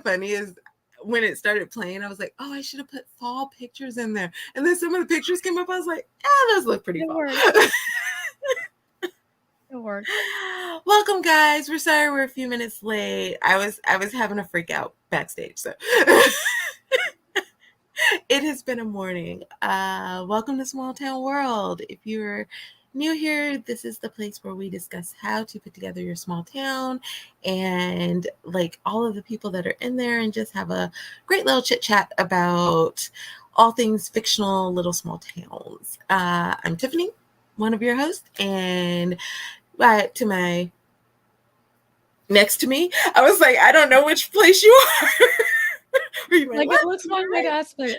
funny is when it started playing, I was like, oh, I should have put fall pictures in there. And then some of the pictures came up. I was like, those look pretty fall. It worked. Welcome, guys. We're sorry we're a few minutes late. I was having a freak out backstage, so it has been a morning. Welcome to Small Town World. If you're new here, this is the place where we discuss how to put together your small town and like all of the people that are in there and just have a great little chit chat about all things fictional little small towns. I'm Tiffany, one of your hosts, and to my next to me, I was like, I don't know which place you are. Like it looks one way to us, but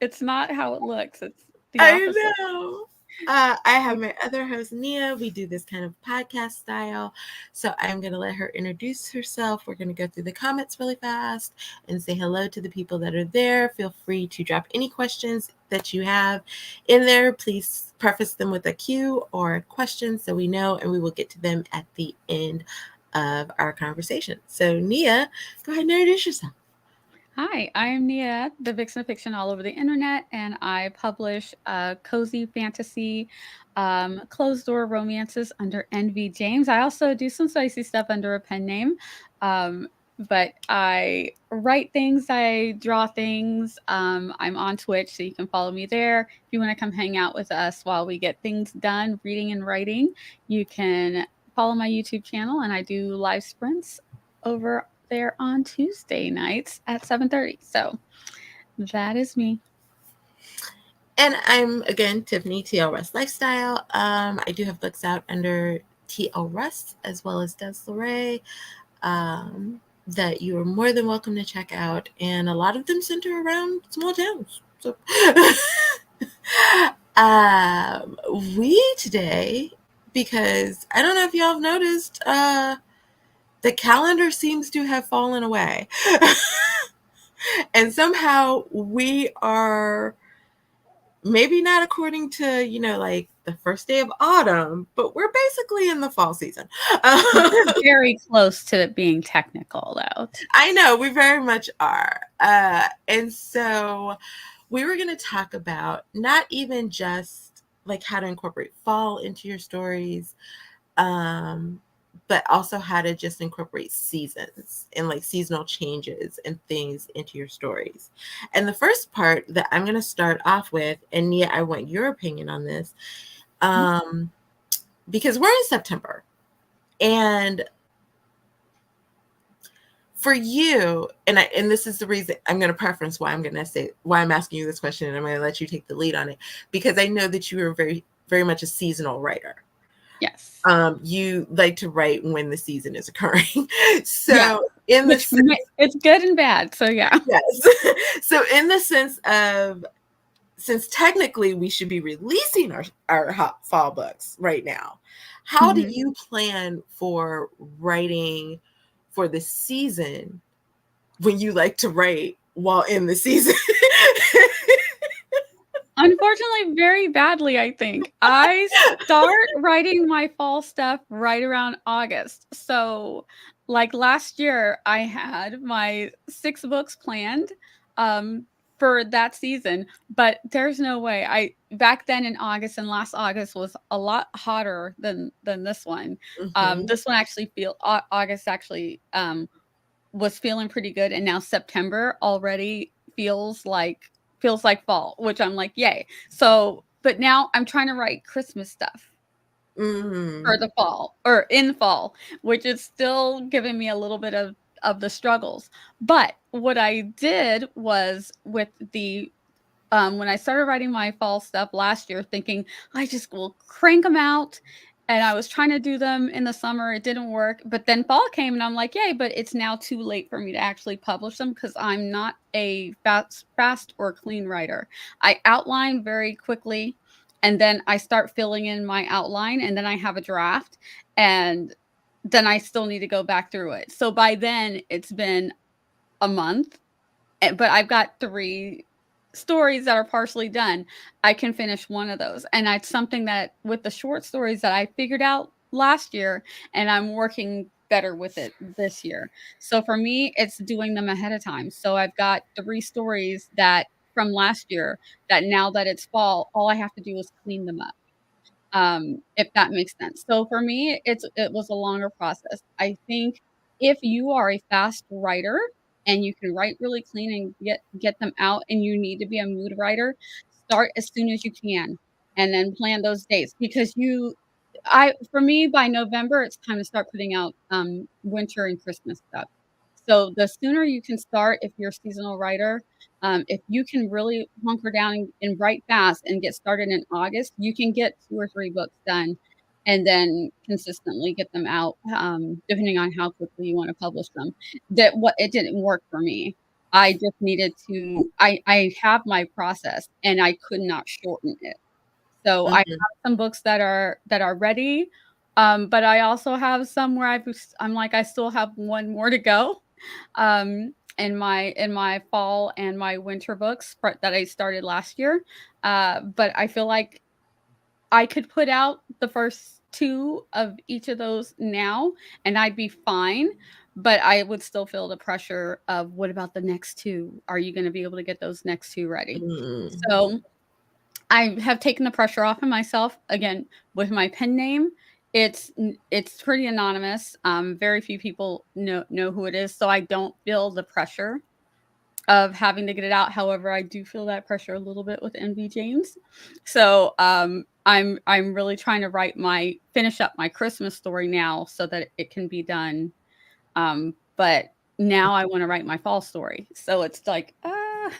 it's not how it looks. It's the opposite. I know. I have my other host, Nia. We do this kind of podcast style. So I'm going to let her introduce herself. We're going to go through the comments really fast and say hello to the people that are there. Feel free to drop any questions that you have in there. Please preface them with a Q or a question so we know, and we will get to them at the end of our conversation. So Nia, go ahead and introduce yourself. Hi, I'm Nia, the Vixen of Fiction all over the internet, and I publish cozy fantasy, closed door romances under NV James. I also do some spicy stuff under a pen name, but I write things, I draw things. I'm on Twitch, so you can follow me there. If you want to come hang out with us while we get things done, reading and writing, you can follow my YouTube channel, and I do live sprints over there on Tuesday nights at 7:30. So that is me. And I'm, again, Tiffany, TL Russ Lifestyle. I do have books out under TL Russ as well as Des Lorre that you are more than welcome to check out. And a lot of them center around small towns. So we today, because I don't know if y'all have noticed, the calendar seems to have fallen away. And somehow we are maybe not according to, like the first day of autumn, but we're basically in the fall season. We're very close to it being technical, though. I know, we very much are. And so we were going to talk about not even just like how to incorporate fall into your stories, but also how to just incorporate seasons and like seasonal changes and things into your stories. And the first part that I'm going to start off with, and Nia, I want your opinion on this, because we're in September, and for you, and this is the reason I'm going to preference why I'm asking you this question, and I'm going to let you take the lead on it, because I know that you are very, very much a seasonal writer. Yes. You like to write when the season is occurring. So it's good and bad. So yeah. Yes. So in the sense of, since technically we should be releasing our hot fall books right now, how do you plan for writing for the season when you like to write while in the season? Unfortunately, very badly, I think. I start writing my fall stuff right around August. So, like last year, I had my 6 books planned for that season, but there's no way. Back then in August, and last August was a lot hotter than this one. This one actually August actually was feeling pretty good, and now September already feels like fall, which I'm like, yay. So, but now I'm trying to write Christmas stuff for the fall, or in fall, which is still giving me a little bit of the struggles. But what I did was with the when I started writing my fall stuff last year, thinking I just will crank them out. And I was trying to do them in the summer. It didn't work. But then fall came and I'm like, yay, but it's now too late for me to actually publish them because I'm not a fast or clean writer. I outline very quickly, and then I start filling in my outline, and then I have a draft, and then I still need to go back through it. So by then it's been a month, but I've got 3 stories that are partially done. I can finish one of those. And it's something that with the short stories that I figured out last year, and I'm working better with it this year. So for me, it's doing them ahead of time. So I've got 3 stories that from last year that now that it's fall, all I have to do is clean them up, if that makes sense. So for me, it was a longer process. I think if you are a fast writer and you can write really clean and get them out and you need to be a mood writer, start as soon as you can and then plan those dates because I for me by November it's time to start putting out winter and Christmas stuff. So the sooner you can start if you're a seasonal writer, if you can really hunker down and write fast and get started in August, you can get 2 or 3 books done and then consistently get them out, depending on how quickly you wanna publish them. That what it didn't work for me. I just needed to I have my process, and I could not shorten it. So I have Mhm. some books that are ready, but I also have some where I'm like, I still have 1 more to go, in my fall and my winter books that I started last year, but I feel like I could put out the first 2 of each of those now, and I'd be fine, but I would still feel the pressure of, "What about the next 2? Are you gonna be able to get those next 2 ready?" Mm. So I have taken the pressure off of myself, again, with my pen name. It's pretty anonymous, very few people know who it is, so I don't feel the pressure of having to get it out. However, I do feel that pressure a little bit with NB James. So, I'm really trying to finish up my Christmas story now so that it can be done, but now I wanna write my fall story. So it's like, ah.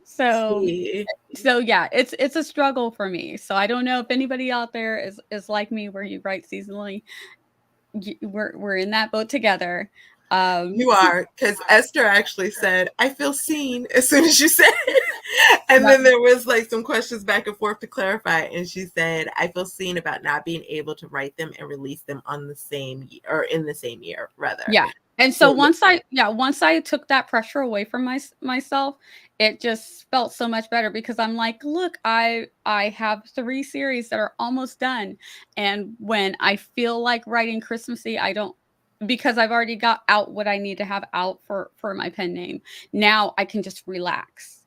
So See. yeah, it's a struggle for me. So I don't know if anybody out there is like me where you write seasonally. We're in that boat together. You are, because Esther actually said, I feel seen as soon as you said it. And Right. then there was like some questions back and forth to clarify. And she said, I feel seen about not being able to write them and release them on the same or in the same year, rather. Yeah. And so So, yeah. once I took that pressure away from myself, it just felt so much better because I'm like, look, I have 3 series that are almost done. And when I feel like writing Christmassy, I don't because I've already got out what I need to have out for my pen name. Now I can just relax.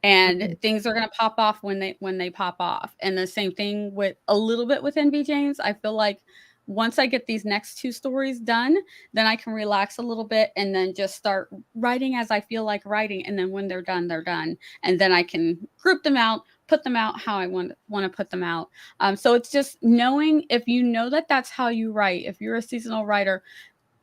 And Mhm. things are gonna pop off when they pop off, and the same thing with a little bit with NB James. I feel like once I get these next 2 stories done, then I can relax a little bit and then just start writing as I feel like writing, and then when they're done, and then I can group them out, put them out how I wanna put them out. So it's just knowing if you know that that's how you write, if you're a seasonal writer,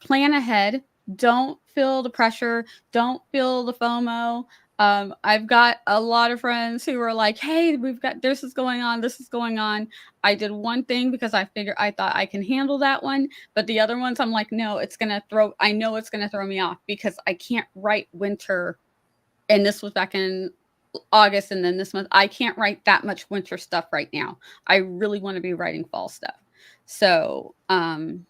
plan ahead. Don't feel the pressure. Don't feel the FOMO. I've got a lot of friends who are like, "Hey, we've got this is going on. This is going on." I did one thing because I thought I can handle that one, but the other ones I'm like, "No, it's gonna throw. I know it's gonna throw me off because I can't write winter." And this was back in August, and then this month, I can't write that much winter stuff right now. I really want to be writing fall stuff. So, and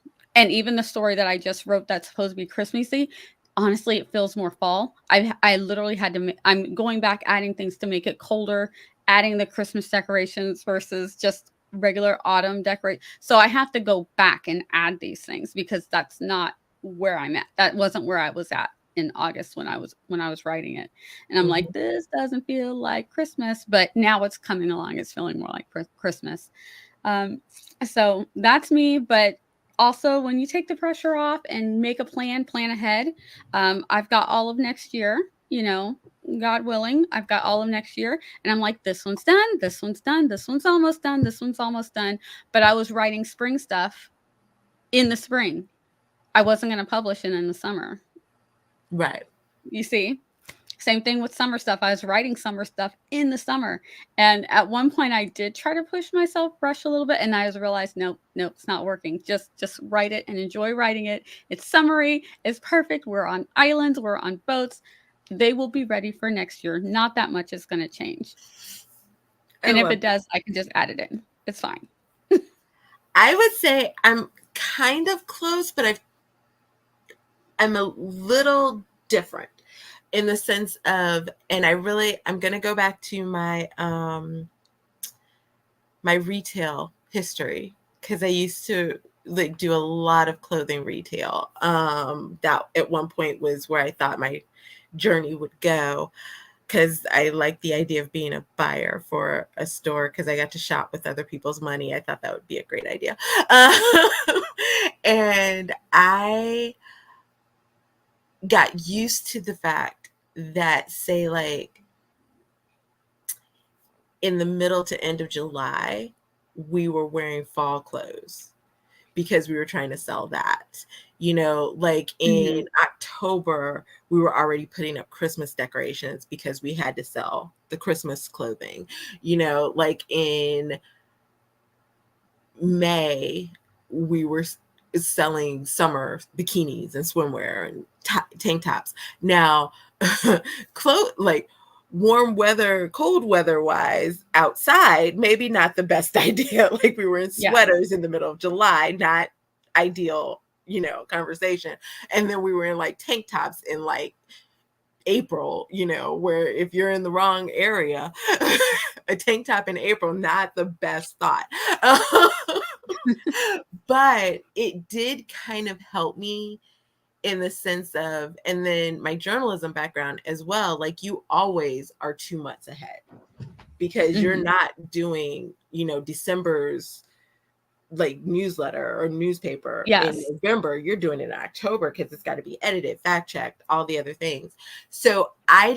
even the story that I just wrote that's supposed to be Christmassy, honestly, it feels more fall. I literally had to. I'm going back, adding things to make it colder, adding the Christmas decorations versus just regular autumn decorate. So I have to go back and add these things because that's not where I'm at. That wasn't where I was at in August when I was writing it. And I'm like, Mhm. this doesn't feel like Christmas, but now it's coming along. It's feeling more like Christmas. Um, so that's me. But also, when you take the pressure off and make a plan ahead. I've got all of next year, God willing, I've got all of next year. And I'm like, this one's done. This one's done. This one's almost done. This one's almost done. But I was writing spring stuff in the spring. I wasn't going to publish it in the summer. Right. You see? Same thing with summer stuff. I was writing summer stuff in the summer. And at one point I did try to push myself, brush a little bit, and I just realized, nope, nope, it's not working. Just write it and enjoy writing it. It's summery, it's perfect. We're on islands, we're on boats. They will be ready for next year. Not that much is gonna change. I And if love it that. does, I can just add it in. It's fine. I would say I'm kind of close, but I'm a little different in the sense of, and I'm going to go back to my retail history because I used to like do a lot of clothing retail. That at one point was where I thought my journey would go, because I like the idea of being a buyer for a store, because I got to shop with other people's money. I thought that would be a great idea. And I got used to the fact that, say, like in the middle to end of July, we were wearing fall clothes because we were trying to sell that. Like in Mhm. October, we were already putting up Christmas decorations because we had to sell the Christmas clothing. Like in May, we were selling summer bikinis and swimwear and tank tops. Now, like warm weather, cold weather wise outside, maybe not the best idea. Like we were in Yes. sweaters in the middle of July, not ideal, conversation. And then we were in like tank tops in like April, where if you're in the wrong area, a tank top in April, not the best thought. But it did kind of help me in the sense of, and then my journalism background as well, like you always are 2 months ahead, because you're Mhm. not doing, December's like newsletter or newspaper in Yes. November, you're doing it in October because it's got to be edited, fact checked, all the other things. So I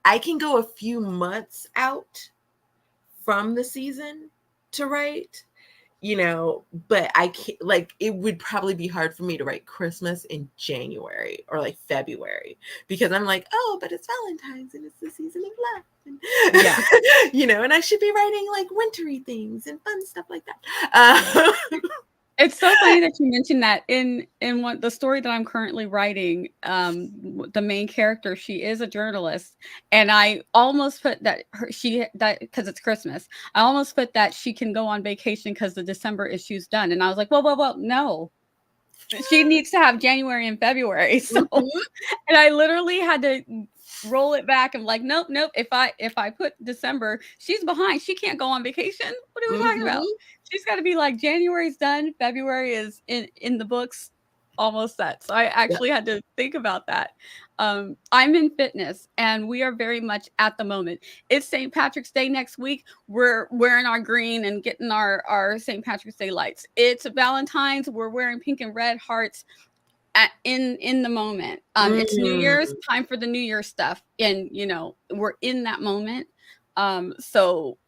I can go a few months out from the season to write, but I can't, like, it would probably be hard for me to write Christmas in January or like February, because I'm like, oh, but it's Valentine's and it's the season of love. And, Yeah. and I should be writing like wintry things and fun stuff like that. Yeah. It's so funny that you mentioned that in what the story that I'm currently writing, the main character, she is a journalist, and I almost put that because it's Christmas. I almost put that she can go on vacation because the December issue's done, and I was like, well, no, she needs to have January and February. So, Mhm, and I literally had to roll it back. I'm like, nope, nope. If I put December, she's behind. She can't go on vacation. What are we talking about? mhm. She's got to be like January's done, February is in the books, almost set. So I Yep. actually had to think about that. I'm in fitness, and we are very much at the moment. It's St. Patrick's Day next week. We're wearing our green and getting our St. Patrick's Day lights. It's Valentine's. We're wearing pink and red hearts in the moment. It's New Year's, Mm. time for the New Year stuff, and we're in that moment. So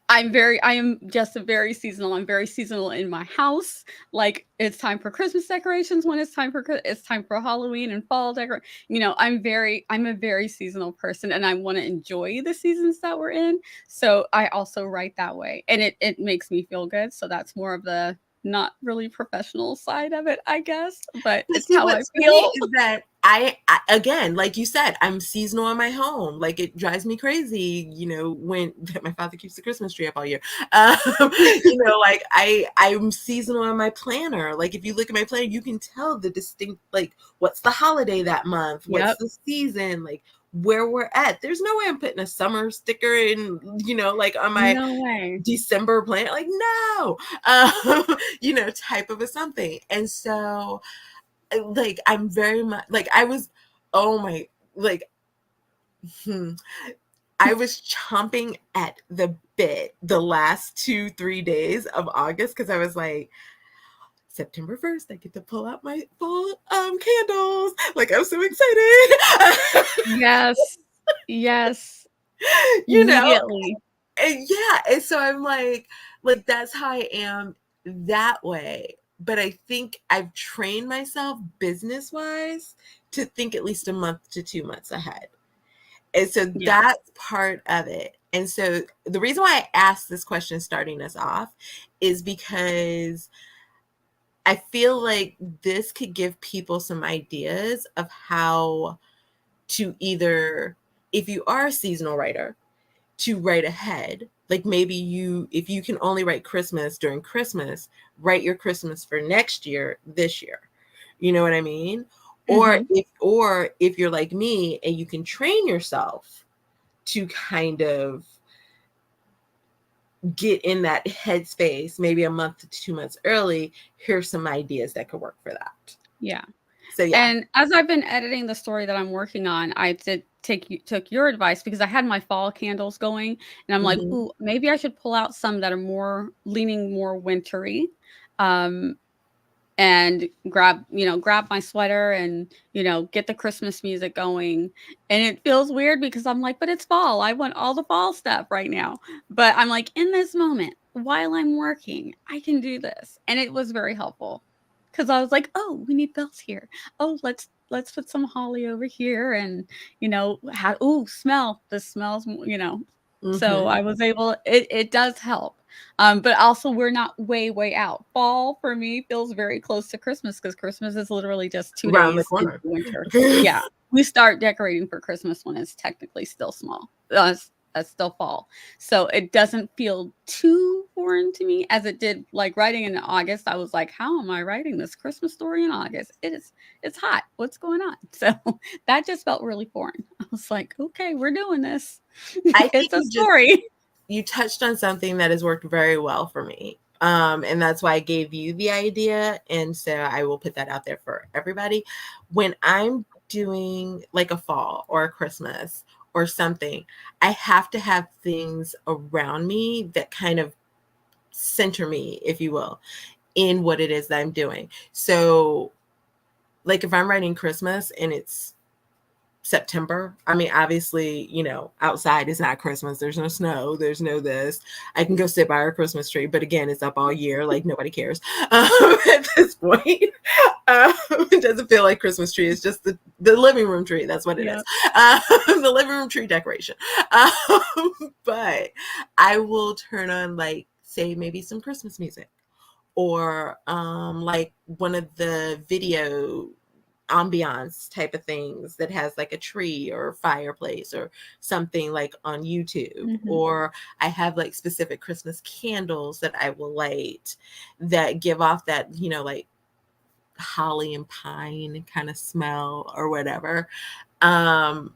I am just a very seasonal. I'm very seasonal in my house. Like it's time for Christmas decorations when it's time for Halloween and fall decor. I'm a very seasonal person, and I want to enjoy the seasons that we're in. So I also write that way, and it makes me feel good. So that's more of the not really professional side of it, I guess, but But it's see, how I what's funny feel. is that I again, like you said, I'm seasonal in my home. Like it drives me crazy, when my father keeps the Christmas tree up all year. Like I'm seasonal in my planner. Like if you look at my planner, you can tell the distinct, like what's the holiday that month, what's Yep. the season, like where we're at. There's no way I'm putting a summer sticker in, like on my No way. December plan. Like no, type of a something. And so like I'm very much like I was, oh my, like hmm, I was chomping at the bit the last 2-3 days of August, because I was like, September 1st I get to pull out my fall candles, like I'm so excited. Yes. Yes. you know Immediately. and yeah, and so I'm like that's how I am that way. But I think I've trained myself business wise to think at least a month to 2 months ahead. And so Yes. that's part of it. And so the reason why I asked this question starting us off is because I feel like this could give people some ideas of how to either, if you are a seasonal writer, to write ahead. Like maybe if you can only write Christmas during Christmas, write your Christmas for next year, this year. You know what I mean? Mhm. Or if you're like me and you can train yourself to kind of get in that headspace maybe a month to 2 months early, here's some ideas that could work for that. Yeah. So yeah. And as I've been editing the story that I'm working on, I did took your advice because I had my fall candles going, and I'm like, Hmm. "Ooh, maybe I should pull out some that are leaning more wintry." Um, and grab my sweater and, get the Christmas music going. And it feels weird because I'm like, but it's fall. I want all the fall stuff right now. But I'm like, in this moment, while I'm working, I can do this. And it was very helpful because I was like, oh, we need bells here. Oh, let's put some holly over here and, smell. This smells, So Hmm. I was able it does help. But also we're not way, way out. Fall for me feels very close to Christmas because Christmas is literally just 2 Around the days into corner. winter. Yeah, we start decorating for Christmas when it's technically still small. That's still fall. So it doesn't feel too foreign to me as it did like writing in August. I was like, how am I writing this Christmas story in August? It's hot. What's going on? So that just felt really foreign. I was like, okay, we're doing this. I think It's a story. you touched on something that has worked very well for me. And that's why I gave you the idea. And so I will put that out there for everybody. When I'm doing like a fall or a Christmas or something, I have to have things around me that kind of center me, if you will, in what it is that I'm doing. So, like if I'm writing Christmas and it's September. I mean, obviously, outside is not Christmas. There's no snow. There's no this. I can go sit by our Christmas tree, but again, it's up all year. Like nobody cares at this point. It doesn't feel like Christmas tree. It's just the living room tree. That's what it is. Yep. The living room tree decoration. But I will turn on like say maybe some Christmas music or like one of the video ambiance type of things that has like a tree or fireplace or something like on YouTube. Mhm. Or I have like specific Christmas candles that I will light that give off that, like holly and pine kind of smell or whatever. Um,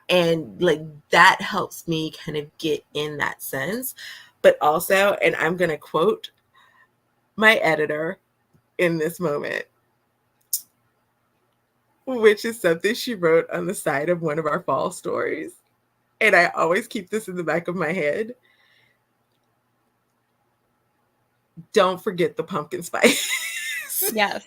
and like that helps me kind of get in that sense. But also, and I'm going to quote my editor in this moment, which is something she wrote on the side of one of our fall stories. And I always keep this in the back of my head. Don't forget the pumpkin spice. Yes.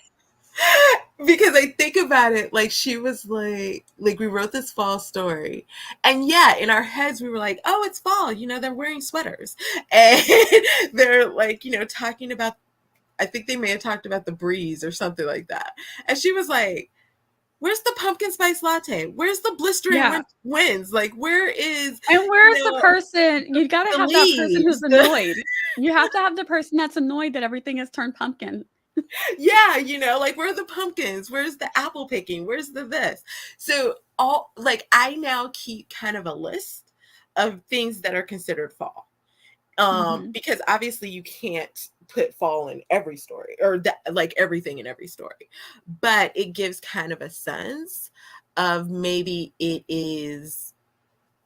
Because I think about it, like she was like we wrote this fall story, and yeah, in our heads we were like, oh, it's fall, they're wearing sweaters, and they're like, talking about. I think they may have talked about the breeze or something like that, and she was like, where's the pumpkin spice latte? Where's the blistering Yeah. winds? Like, where is, And you where's the know, person you gotta the have that person who's leaves? annoyed. You have to have the person that's annoyed that everything is turned pumpkin. Yeah, like where are the pumpkins? Where's the apple picking? Where's the this? So all like I now keep kind of a list of things that are considered fall. Mhm. Because obviously you can't put fall in every story or that, like everything in every story, but it gives kind of a sense of maybe it is,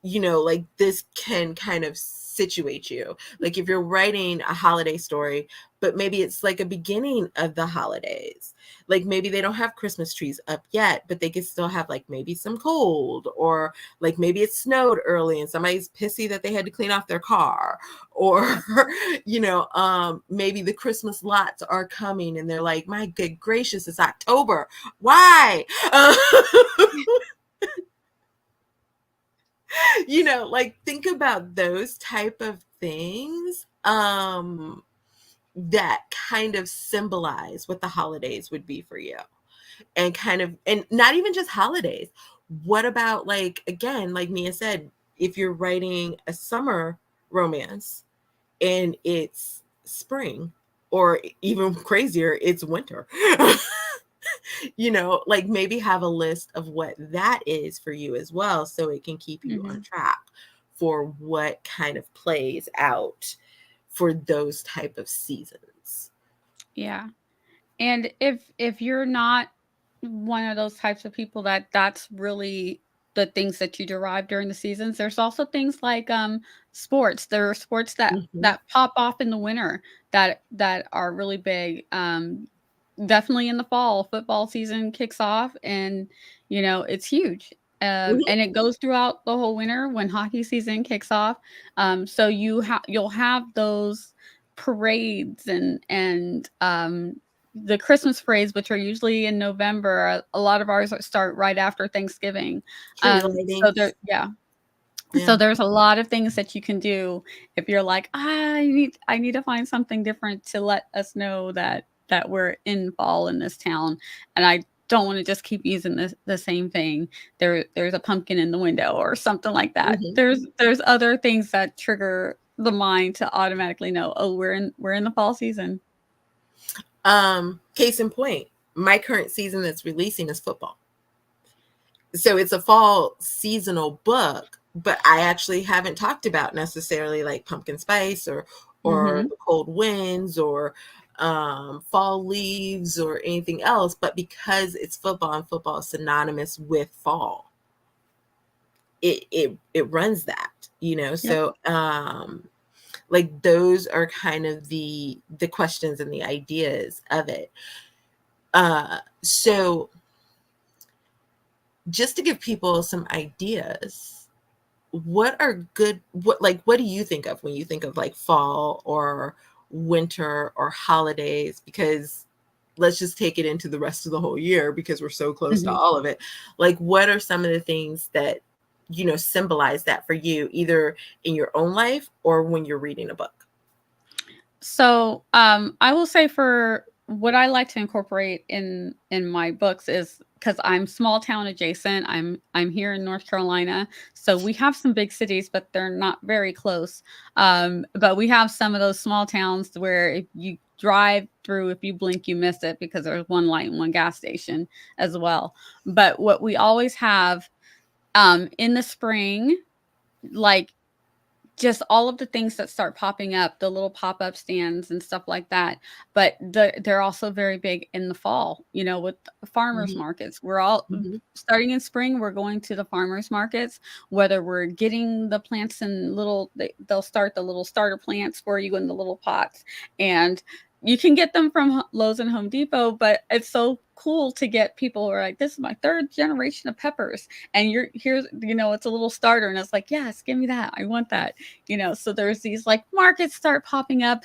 like this can kind of situate you. Like if you're writing a holiday story, but maybe it's like a beginning of the holidays. Like maybe they don't have Christmas trees up yet, but they could still have like maybe some cold, or like maybe it snowed early and somebody's pissy that they had to clean off their car, or maybe the Christmas lots are coming and they're like, my good gracious, it's October. Why? Like think about those type of things that kind of symbolize what the holidays would be for you, and kind of, and not even just holidays. What about, like, again, like Mia said, if you're writing a summer romance and it's spring, or even crazier, it's winter. Like maybe have a list of what that is for you as well, so it can keep you on Mhm. track for what kind of plays out for those type of seasons. Yeah. And if you're not one of those types of people that's really the things that you derive during the seasons. There's also things like sports. There are sports Mhm. that pop off in the winter that are really big. Definitely in the fall, football season kicks off, and it's huge. Mhm. And it goes throughout the whole winter when hockey season kicks off. So you'll have those parades and the Christmas parades, which are usually in November. A lot of ours start right after Thanksgiving. Tree So there, lightings. yeah. So Yeah. there's a lot of things that you can do if you're like, I need to find something different to let us know that we're in fall in this town, and I don't want to just keep using the same thing. There's a pumpkin in the window or something like that. Mhm. There's other things that trigger the mind to automatically know, oh, we're in the fall season. Case in point, my current season that's releasing is football. So it's a fall seasonal book, but I actually haven't talked about necessarily like pumpkin spice or Mhm. the cold winds or fall leaves or anything else, but because it's football and football is synonymous with fall, it runs that, Yep. so like those are kind of the questions and the ideas of it. So just to give people some ideas, what do you think of when you think of like fall or winter or holidays? Because let's just take it into the rest of the whole year because we're so close to Mhm. all of it. Like what are some of the things that symbolize that for you, either in your own life or when you're reading a book? So, I will say for what I like to incorporate in my books is because I'm small town adjacent. I'm here in North Carolina, so we have some big cities, but they're not very close. But we have some of those small towns where if you drive through, if you blink, you miss it because there's one light and one gas station as well. But what we always have in the spring, like just all of the things that start popping up, the little pop-up stands and stuff like that, but they're also very big in the fall, with farmers Mhm, markets. We're all mhm. starting in spring, we're going to the farmers markets, whether we're getting the plants in they'll start the little starter plants for you in the little pots, and you can get them from Lowe's and Home Depot, but it's so cool to get people who are like, "This is my 3rd generation of peppers," and you're here's it's a little starter, and it's like, "Yes, give me that. I want that." So there's these like markets start popping up.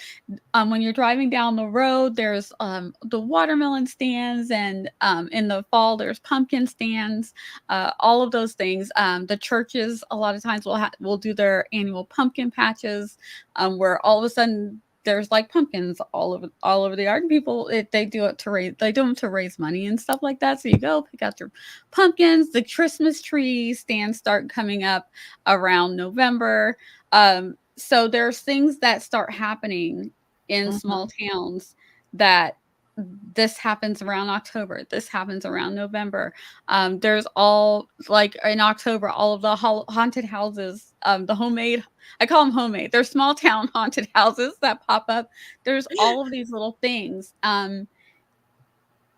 When you're driving down the road, there's the watermelon stands, and in the fall there's pumpkin stands. All of those things. The churches a lot of times will do their annual pumpkin patches, where all of a sudden there's like pumpkins all over the yard, and they do them to raise money and stuff like that. So you go pick out your pumpkins. The Christmas tree stands start coming up around November. So there's things that start happening in small Mhm. towns that this happens around October. This happens around November. There's all like in October, all of the haunted houses, the homemade, I call them homemade. They're small town haunted houses that pop up. There's all of these little things.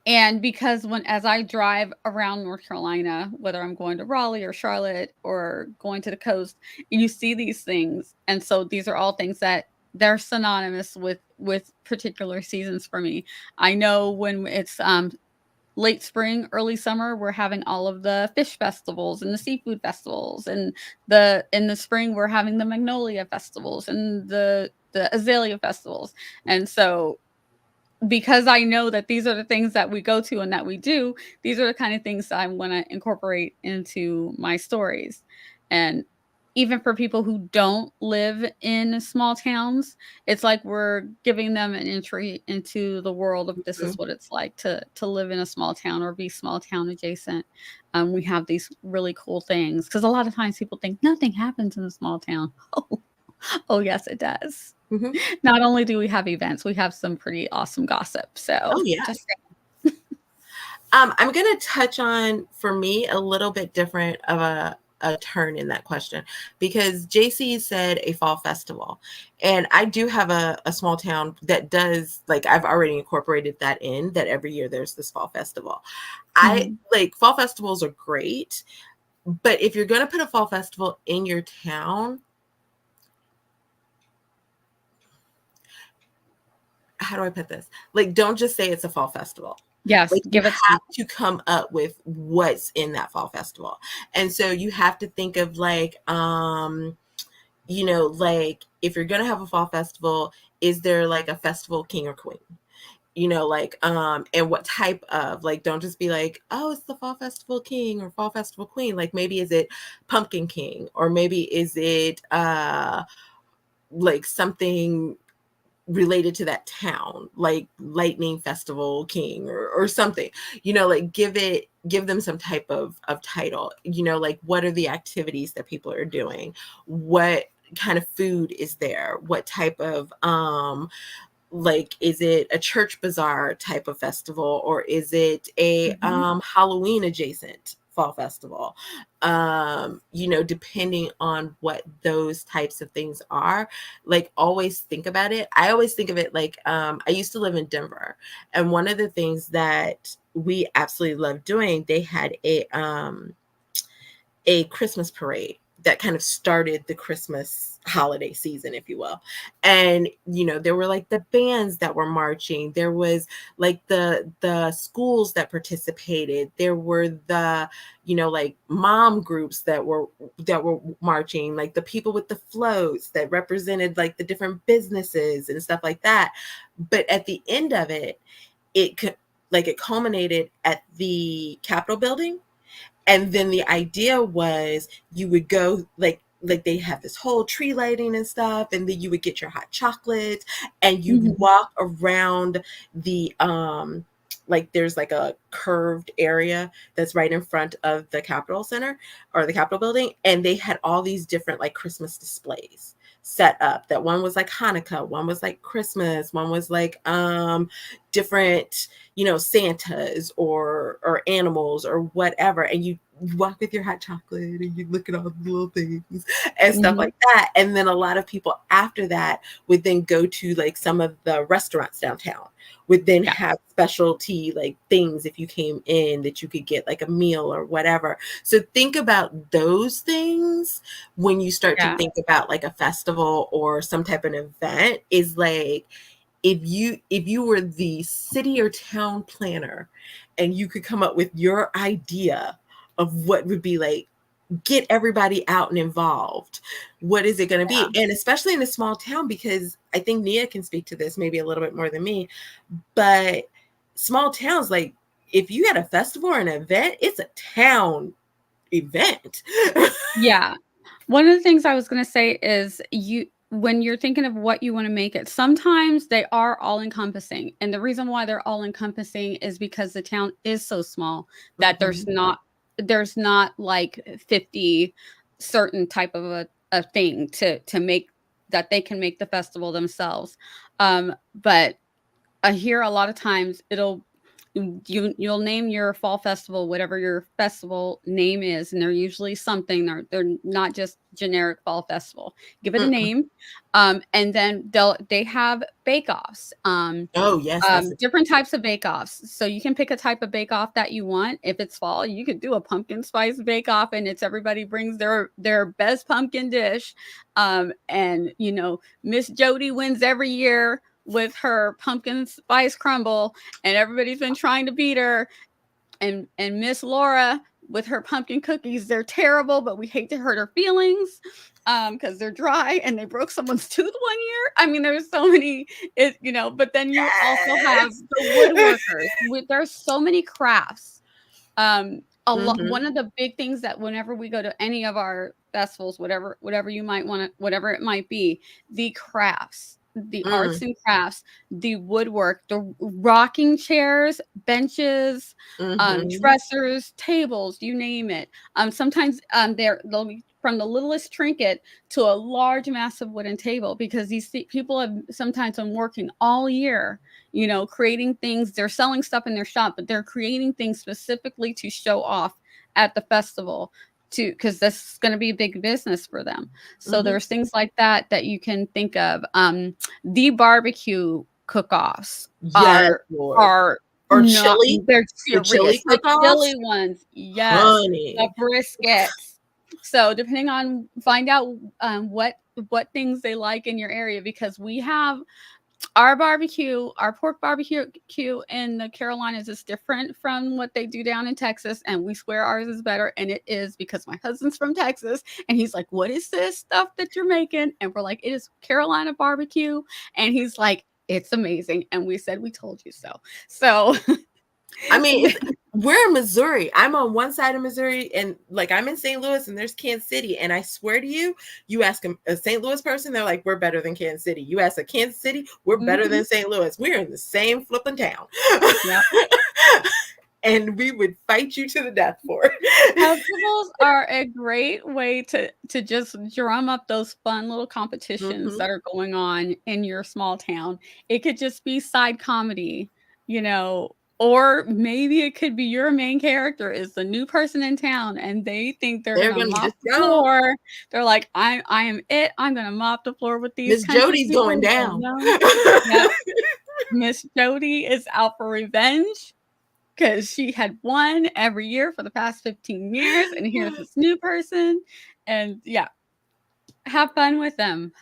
And because as I drive around North Carolina, whether I'm going to Raleigh or Charlotte or going to the coast, you see these things. And so these are all things that they're synonymous with particular seasons for me. I know when it's late spring, early summer, we're having all of the fish festivals and the seafood festivals, and in the spring we're having the magnolia festivals and the azalea festivals. And so because I know that these are the things that we go to and that we do, these are the kind of things that I wanna incorporate into my stories. And even for people who don't live in small towns, it's like we're giving them an entry into the world of this is Mhm. what it's like to live in a small town or be small town adjacent. We have these really cool things because a lot of times people think nothing happens in a small town. Oh, yes, it does. Mhm. Not only do we have events, we have some pretty awesome gossip, so Oh yeah. just I'm going to touch on, for me, a little bit different of a turn in that question because JC said a fall festival. And I do have a small town that does, like, I've already incorporated that in that every year there's this fall festival. I Mhm. like fall festivals are great. But if you're going to put a fall festival in your town, how do I put this? Like, don't just say it's a fall festival. Yes, Like, you give it some. have to come up with what's in that fall festival. And so you have to think of like, like if you're gonna have a fall festival, is there like a festival king or queen? Like, and what type of, like, don't just be like, oh, it's the fall festival king or fall festival queen. Like, maybe is it pumpkin king, or maybe is it like something related to that town, like lightning festival king, or something, like give them some type of title, like what are the activities that people are doing, what kind of food is there, what type of like, is it a church bazaar type of festival, or is it a Mhm. Halloween adjacent fall festival? Depending on what those types of things are, like, always think about it. I always think of it like, I used to live in Denver, and one of the things that we absolutely loved doing, they had a Christmas parade that kind of started the Christmas holiday season, if you will. And there were like the bands that were marching. There was like the schools that participated. There were the like mom groups that were marching, like the people with the floats that represented like the different businesses and stuff like that. But at the end of it, it culminated at the Capitol building, and then the idea was you would go like they have this whole tree lighting and stuff, and then you would get your hot chocolate, and you'd Mhm. walk around the like there's like a curved area that's right in front of the Capitol Center or the Capitol building, and they had all these different like Christmas displays set up. That one was like Hanukkah, one was like Christmas, one was like different Santas or animals or whatever, and you walk with your hot chocolate and you look at all the little things and stuff Mhm. like that. And then a lot of people after that would then go to like some of the restaurants downtown, would then Yeah. have specialty like things if you came in that you could get like a meal or whatever. So think about those things when you start to Yeah. think about like a festival or some type of event, is like, if you were the city or town planner and you could come up with your idea of what would be like, get everybody out and involved, what is it going to be? Yeah. And especially in a small town, because I think Nia can speak to this maybe a little bit more than me, but small towns, like, if you had a festival or an event, it's a town event. Yeah. One of the things I was gonna say is you when you're thinking of what you wanna make it, sometimes they are all encompassing, and the reason why they're all encompassing is because the town is so small that Mhm. there's not like 50 certain type of a thing to make that they can make the festival themselves. But I hear a lot of times you'll name your fall festival whatever your festival name is, and they're usually something. They're not just generic fall festival. Give it a Mm-mm. name, and then they have bake offs. Oh yes, that's a Different types of bake offs. So you can pick a type of bake off that you want. If it's fall, you could do a pumpkin spice bake off, and it's everybody brings their best pumpkin dish. And Miss Jody wins every year with her pumpkin spice crumble, and everybody's been trying to beat her. And Miss Laura with her pumpkin cookies, they're terrible, but we hate to hurt her feelings because they're dry and they broke someone's tooth one year. I mean, there's so many, but then you also have yes. the woodworkers. There's so many crafts. A lot. Hmm. One of the big things that whenever we go to any of our festivals, whatever you might want to, whatever it might be, the crafts, the arts Mm. and crafts, the woodwork, the rocking chairs, benches, Hmm. dressers, tables, you name it. Sometimes they'll be from the littlest trinket to a large, massive wooden table, because people have sometimes been working all year, creating things. They're selling stuff in their shop, but they're creating things specifically to show off at the festival, to because this is going to be a big business for them. So Hmm. there's things like that you can think of. The barbecue cook-offs Yes, are Lord. are or Not chili, they're the chili serious. The chili cook-offs, ones, yes, the honey. briskets. So, depending on find out, what things they like in your area because we have our pork barbecue in the Carolinas is different from what they do down in Texas, and we swear ours is better, and it is because my husband's from Texas, and he's like, "What is this stuff that you're making?" And we're like, "It is Carolina barbecue," and he's like, "It's amazing," and we said, "We told you so." So, I mean, we're in Missouri. I'm on one side of Missouri, and like I'm in St. Louis, and there's Kansas City. And I swear to you, you ask a St. Louis person, they're like, "We're better than Kansas City." You ask a Kansas City, we're better mhm, than St. Louis. We're in the same flipping town. yep. And we would fight you to the death for it. Festivals are a great way to just drum up those fun little competitions Hmm. that are going on in your small town. It could just be side comedy, or maybe it could be your main character is the new person in town and they think they're They're gonna gonna mop just the go. floor. They're like, I am it. I'm gonna mop the floor with these Miss country Jody's people. going No, down. no. Yep. Miss Jody is out for revenge. 'Cause she had won every year for the past 15 years, and here's this new person, and yeah, have fun with them,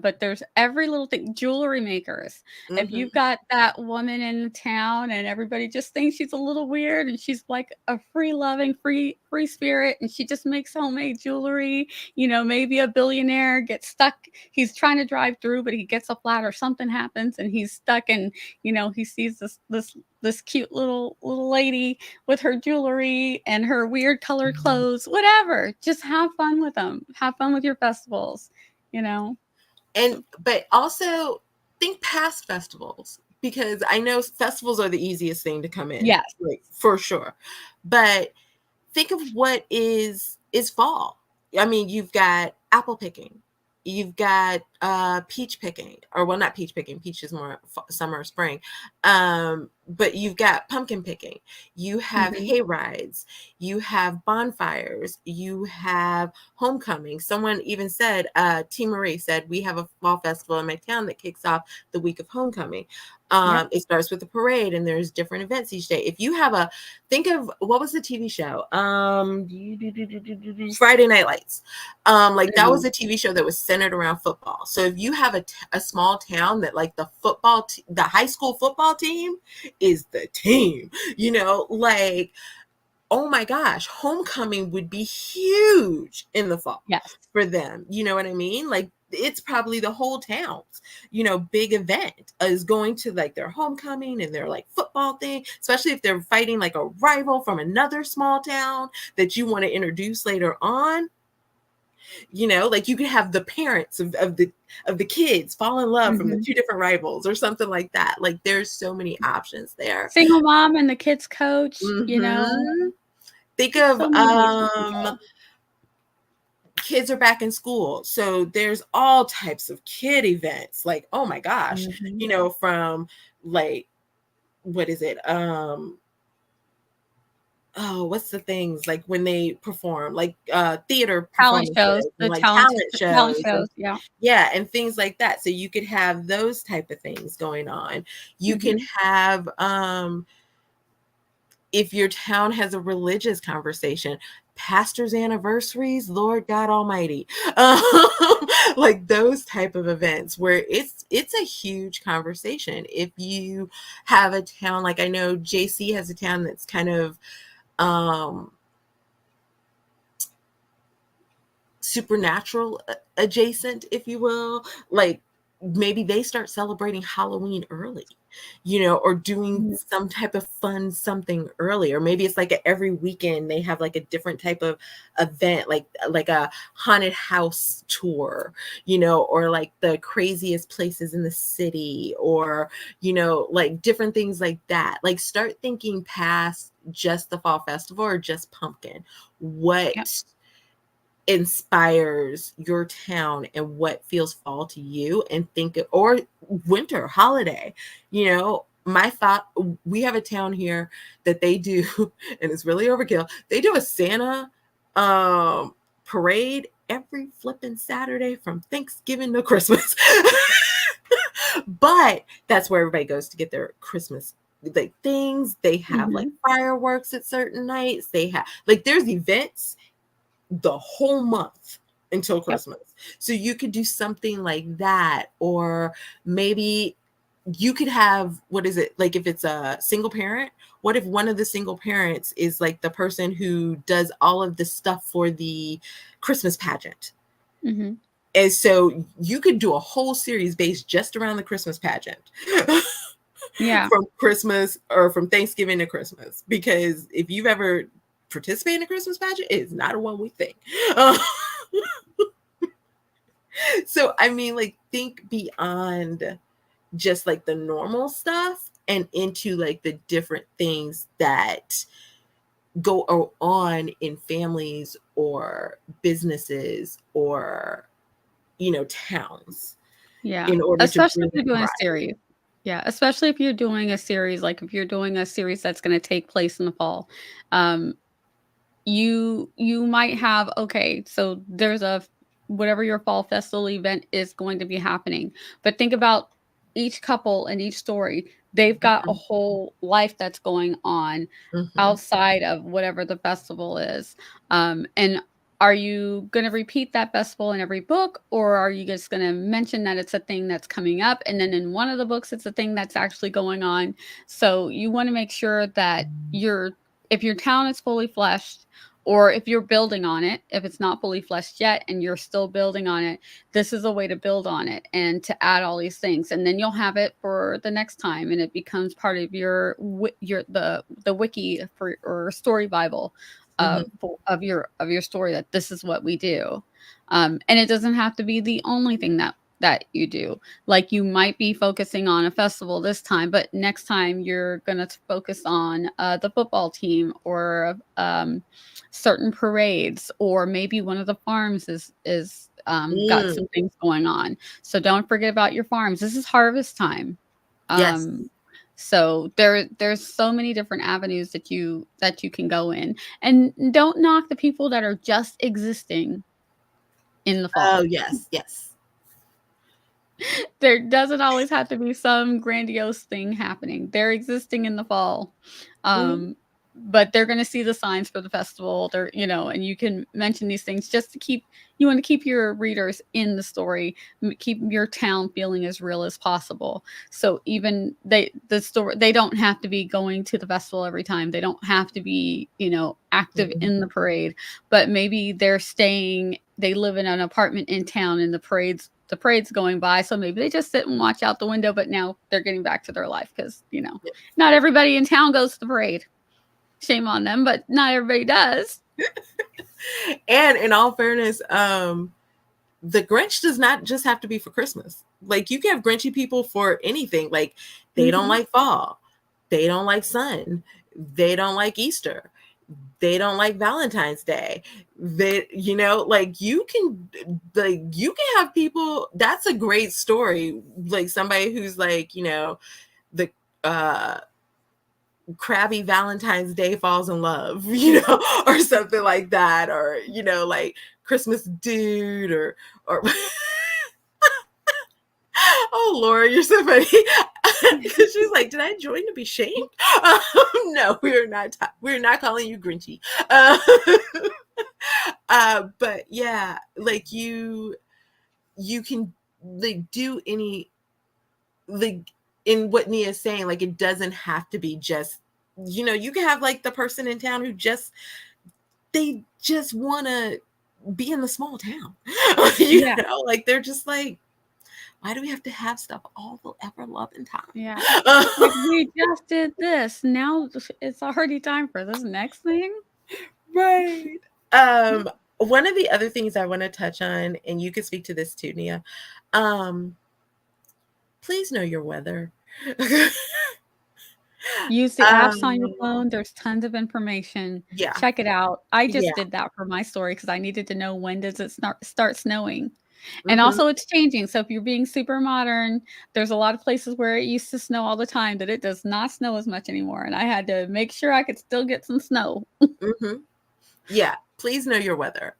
but there's every little thing jewelry makers. If you've Hmm. got that woman in the town and everybody just thinks she's a little weird and she's like a free-loving, free spirit, and she just makes homemade jewelry, maybe a billionaire gets stuck, he's trying to drive through, but he gets a flat or something happens and he's stuck and, he sees this cute little lady with her jewelry and her weird colored clothes, whatever. Just have fun with them. Have fun with your festivals, you know? But also think past festivals, because I know festivals are the easiest thing to come in, Yes. like for sure. But think of what is fall. I mean, you've got apple picking, you've got peach picking, or well, not peach picking. Peach is more summer or spring. But you've got pumpkin picking. You have Mhm. hay rides. You have bonfires. You have homecoming. Someone even said, T. Marie said, we have a fall festival in my town that kicks off the week of homecoming. Yep. It starts with a parade, and there's different events each day. If you have think of what was the TV show? Friday Night Lights. Like that was Mhm. a TV show that was centered around football. So if you have a small town that like the high school football team is the team, like oh my gosh, homecoming would be huge in the fall Yes. for them. You know what I mean? Like it's probably the whole town's, big event is going to like their homecoming and their like football thing, especially if they're fighting like a rival from another small town that you want to introduce later on. Like you could have the parents of the kids fall in love from the Mhm. two different rivals or something like that. Like there's so many options there. Single mom and the kids coach. Hmm. Think of So many ways we can go. kids are back in school. So there's all types of kid events. Like, oh my gosh, Mhm. from like what is it? Oh, what's the things like when they perform, like theater Talent shows, performances and the like talent talent talent shows and shows, yeah. yeah, and things like that. So you could have those type of things going on. You can Mhm. have if your town has a religious conversation, pastors' anniversaries, Lord God Almighty, um, like those type of events where it's a huge conversation. If you have a town, like I know JC has a town that's kind of um, supernatural adjacent, if you will, like maybe they start celebrating Halloween early, or doing Mhm. some type of fun something early, or maybe it's like every weekend they have like a different type of event, like a haunted house tour, or like the craziest places in the city, or like different things like that. Like start thinking past just the fall festival or just pumpkin. Yep. What inspires your town and what feels fall to you, and think or winter holiday. My thought, we have a town here that they do and it's really overkill. They do a Santa parade every flipping Saturday from Thanksgiving to Christmas. But that's where everybody goes to get their Christmas like things. They have like Mhm. fireworks at certain nights. They have like there's events the whole month until Yep. Christmas. So you could do something like that, or maybe you could have, what is it, like if it's a single parent, what if one of the single parents is like the person who does all of the stuff for the Christmas pageant? Mhm. And so you could do a whole series based just around the Christmas pageant. Yeah. From Christmas or from Thanksgiving to Christmas. Because if you've ever participated in a Christmas pageant, it's not a one week thing. Uh, so, I mean, like, think beyond just like the normal stuff and into like the different things that go on in families or businesses or, towns Yeah. in order to Especially bring if you're doing a variety. series. Yeah, especially if you're doing a series, like, if you're doing a series that's gonna take place in the fall. Um, you might have, okay, so there's whatever your fall festival event is going to be happening, but think about each couple and each story. They've got a whole life that's going on Mhm. outside of whatever the festival is. And are you going to repeat that festival in every book, or are you just going to mention that it's a thing that's coming up, and then in one of the books it's a thing that's actually going on? So you want to make sure that if your town is fully fleshed, or if you're building on it, if it's not fully fleshed yet and you're still building on it, this is a way to build on it and to add all these things, and then you'll have it for the next time, and it becomes part of the wiki for, or story bible Mhm. of your story, that this is what we do. And it doesn't have to be the only thing that you do. Like, you might be focusing on a festival this time, but next time you're going to focus on the football team, or certain parades, or maybe one of the farms is got Mm. some things going on. So don't forget about your farms. This is harvest time. Yes. Um, so there's so many different avenues that you can go in, and don't knock the people that are just existing in the Oh, fall. yes, yes. There doesn't always have to be some grandiose thing happening. They're existing in the fall. Mhm. Um, but they're gonna see the signs for the festival. And you can mention these things just to you want to keep your readers in the story, keep your town feeling as real as possible. So even they don't have to be going to the festival every time. They don't have to be, active Mhm. in the parade, but maybe they live in an apartment in town, and the parade's going by, so maybe they just sit and watch out the window, but now they're getting back to their life because, not everybody in town goes to the parade. Shame on them, but not everybody does. And in all fairness, the Grinch does not just have to be for Christmas. Like you can have Grinchy people for anything. Like they don't Mhm. like fall, they don't like sun, they don't like Easter, they don't like Valentine's Day. They, like you can have people. That's a great story. Like somebody who's like, the uh crabby Valentine's Day falls in love, or something like that, or like Christmas dude, or oh Laura, you're so funny. Because she's like, did I join to be shamed? No, we're not calling you Grinchy. Uh, but yeah, like you can like do any, like in what Nia's saying, like it doesn't have to be just, you can have like the person in town who they just want to be in the small town. Yeah, Like they're just like, why do we have to have stuff all the ever loving yeah. time? Like, "We just did this, now it's already time for this next thing?" Right. Um, One of the other things I want to touch on, and you could speak to this too, Nia. Um, please know your weather. Use the apps on your um, phone, there's tons of information. yeah, Check it out. I just yeah. did that for my story because I needed to know, when does it start snowing? And Hmm. also it's changing, so if you're being super modern, there's a lot of places where it used to snow all the time that it does not snow as much anymore, and I had to make sure I could still get some snow Hmm. Yeah, please know your weather.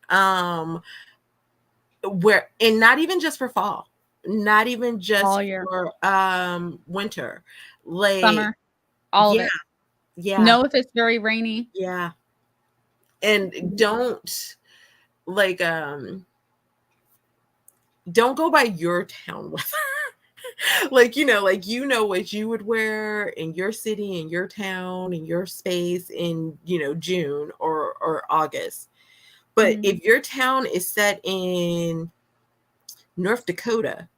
Where, and not even just for fall, not even all just year. for winter, like Summer. All of Yeah. it. Yeah. Know if it's very rainy. Yeah. And like don't go by your town weather. Like, like what you would wear in your city, in your town, in your space in, June or August. But Mhm. if your town is set in North Dakota,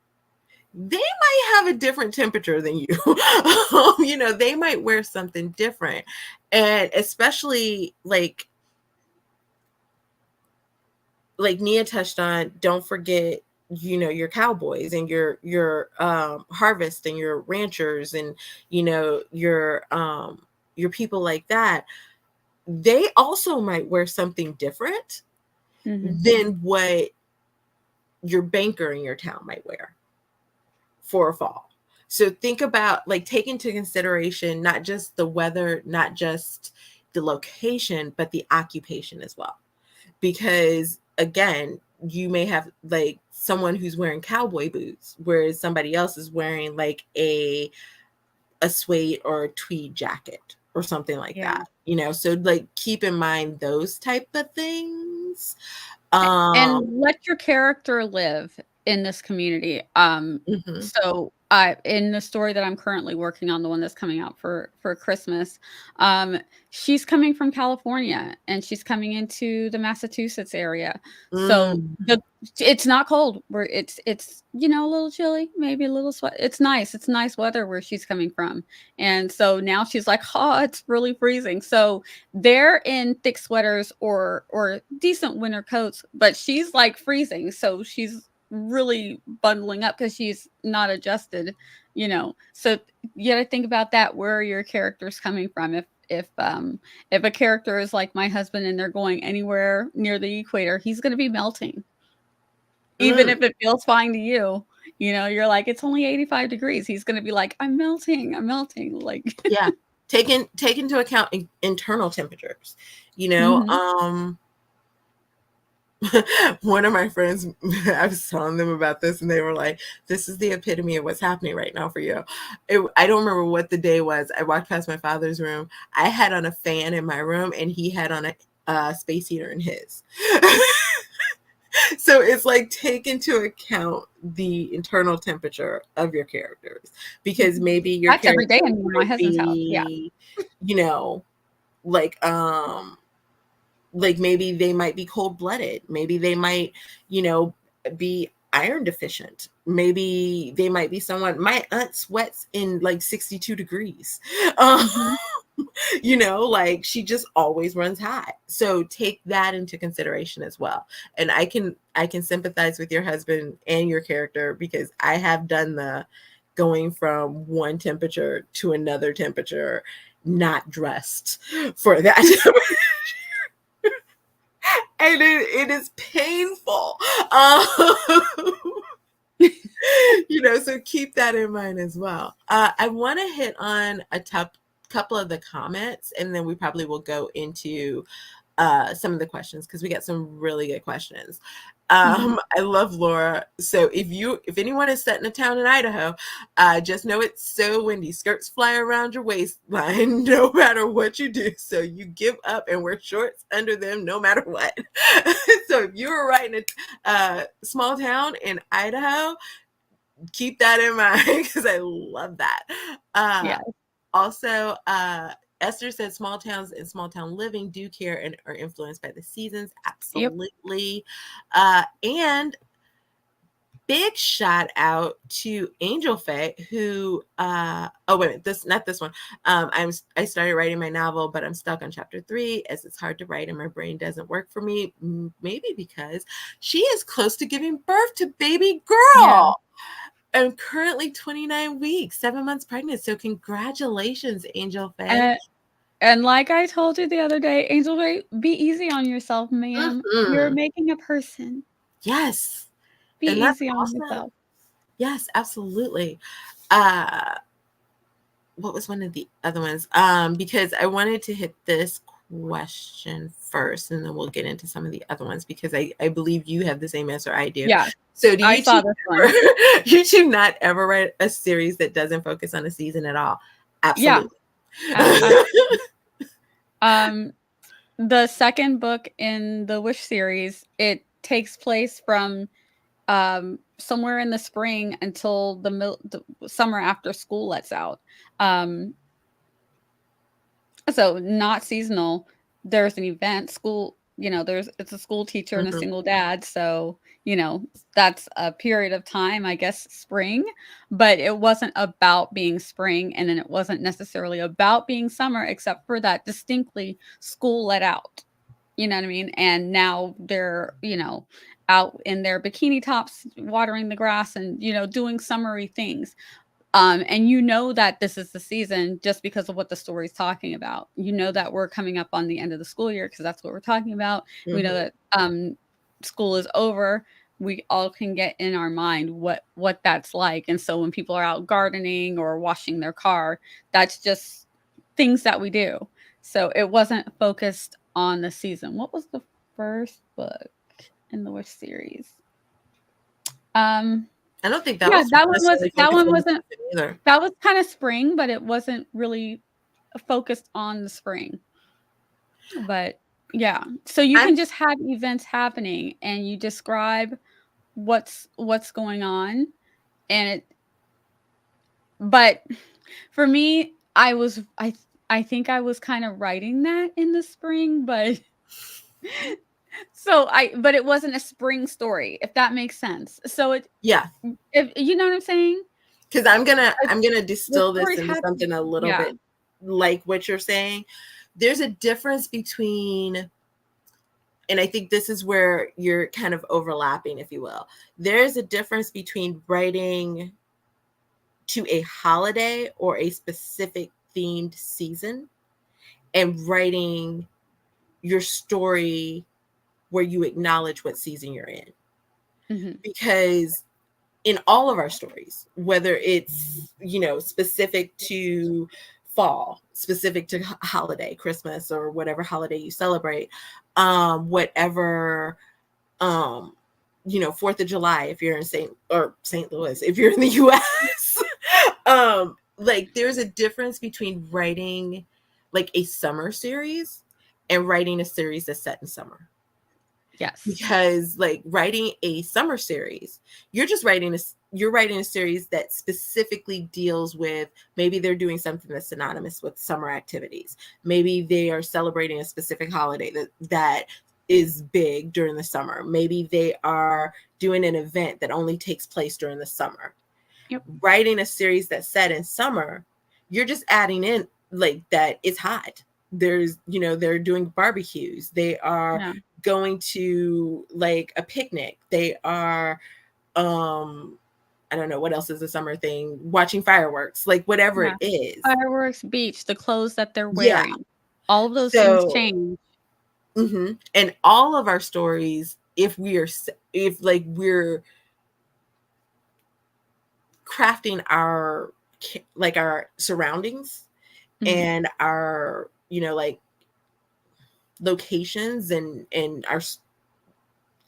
they might have a different temperature than you. They might wear something different. And especially like Nia touched on, don't forget, your cowboys and your harvest and your ranchers and your people like that. They also might wear something different Mhm. than what your banker in your town might wear for a fall. So think about, like, take into consideration not just the weather, not just the location, but the occupation as well. Because again, you may have like someone who's wearing cowboy boots, whereas somebody else is wearing like a suede or a tweed jacket or something like Yeah. that. So like keep in mind those type of things. And Um, let your character live in this community. mhm, So I in the story that I'm currently working on, the one that's coming out for Christmas, um, she's coming from California and she's coming into the Massachusetts area. So mm, it's not cold. Where it's a little chilly, maybe a little sweat. It's nice. It's nice weather where she's coming from. And so now she's like, "Oh, it's really freezing." So they're in thick sweaters or decent winter coats, but she's, like, freezing, so she's really bundling up because she's not adjusted. So you gotta think about that, where are your characters coming from? If a character is like my husband and they're going anywhere near the equator, he's gonna be melting. Even mm, if it feels fine to you, you're like, "It's only 85 degrees." He's gonna be like, I'm melting," like yeah. Take into account internal temperatures. You know, Mhm. um, one of my friends, I was telling them about this, and they were like, "This is the epitome of what's happening right now for you." I don't remember what the day was. I walked past my father's room. I had on a fan in my room, and he had on a space heater in his. So it's like take into account the internal temperature of your characters, because Mhm. maybe your That's every character day in my might husband's house, yeah. be, you know, like maybe they might be cold blooded. Maybe they might, you know, be iron deficient. Maybe they might be someone. My aunt sweats in like 62 degrees. Um, Mhm. like she just always runs hot. So take that into consideration as well. And I can sympathize with your husband and your character, because I have done the going from one temperature to another temperature, not dressed for that. And it is painful. So keep that in mind as well. I want to hit on a couple of the comments, and then we probably will go into some of the questions, because we got some really good questions. Mhm. I love Laura. So if anyone is set in a town in Idaho, just know it's so windy. Skirts fly around your waistline no matter what you do. So you give up and wear shorts under them no matter what. So if you were right in a small town in Idaho, keep that in mind, because I love that. Uh, Yeah. Also, Esther said small towns and small town living do care and are influenced by the seasons. Yep. Absolutely. And big shout out to Angel Faye, who oh wait a minute, this not this one. I started writing my novel, but I'm stuck on chapter 3 as it's hard to write and my brain doesn't work for me. Maybe because she is close to giving birth to baby Yeah. girl. I'm currently 29 weeks, 7 months pregnant. So congratulations, Angel Faye. And and like I told you the other day, Angel, be easy on yourself, ma'am. You're Mhm. making a person. Yes. Be And that's easy on awesome. yourself. Yes, absolutely. Uh, what was one of the other ones? Because I wanted to hit this question first, and then we'll get into some of the other ones, because I believe you have the same answer I do. Yeah. So do I you two saw this one. you two not ever write a series that doesn't focus on a season at all? Yeah. Absolutely. Absolutely. Um, the second book in the Wish series, it takes place from somewhere in the spring until the summer after school lets out. Um, so not seasonal. There's an event, school, it's a school teacher and a Mhm. single dad. So, that's a period of time, I guess, spring, but it wasn't about being spring. And then it wasn't necessarily about being summer, except for that distinctly school let out. You know what I mean? And now they're, out in their bikini tops, watering the grass and, doing summery things. And that this is the season just because of what the story's talking about. You know that we're coming up on the end of the school year because that's what we're talking about. We know Mhm. that school is over. We all can get in our mind what that's like. And so when people are out gardening or washing their car, that's just things that we do. So it wasn't focused on the season. What was the first book in the Wish series? Um I don't think that yeah, was that one was necessarily that focused one on the wasn't season either. that was kinda spring, but it wasn't really focused on the spring. But, yeah. So you I'm can just have events happening, and you describe what's going on, and it but for me, I think I was kinda writing that in the spring, but but it wasn't a spring story, if that makes sense. So Yeah, if you know what I'm saying? because I'm gonna Like, I'm gonna the distill this story into had to something a little yeah. bit like what you're saying. There's a difference between, and I think this is where you're kind of overlapping, if you will. There's a difference between writing to a holiday or a specific themed season and writing your story where you acknowledge what season you're in. Mhm. Because in all of our stories, whether it's, specific to fall, specific to holiday, Christmas, or whatever holiday you celebrate, whatever, um, 4th of July, if you're in St. Louis, if you're in the US, like there's a difference between writing like a summer series and writing a series that's set in summer. Yes. Because like writing a summer series, you're writing a series that specifically deals with, maybe they're doing something that's synonymous with summer activities, maybe they are celebrating a specific holiday that is big during the summer, maybe they are doing an event that only takes place during the summer. Yep. Writing a series that's set in summer, you're just adding in like that it's hot. There's, they're doing barbecues. They are Yeah. going to like a picnic. They are, I don't know what else is a summer thing, watching fireworks, like whatever Yeah. it is. Fireworks, beach, the clothes that they're Yeah. wearing. All of those things So, change. and all of our stories, if like we're crafting our like our surroundings Mhm. and our, like locations and our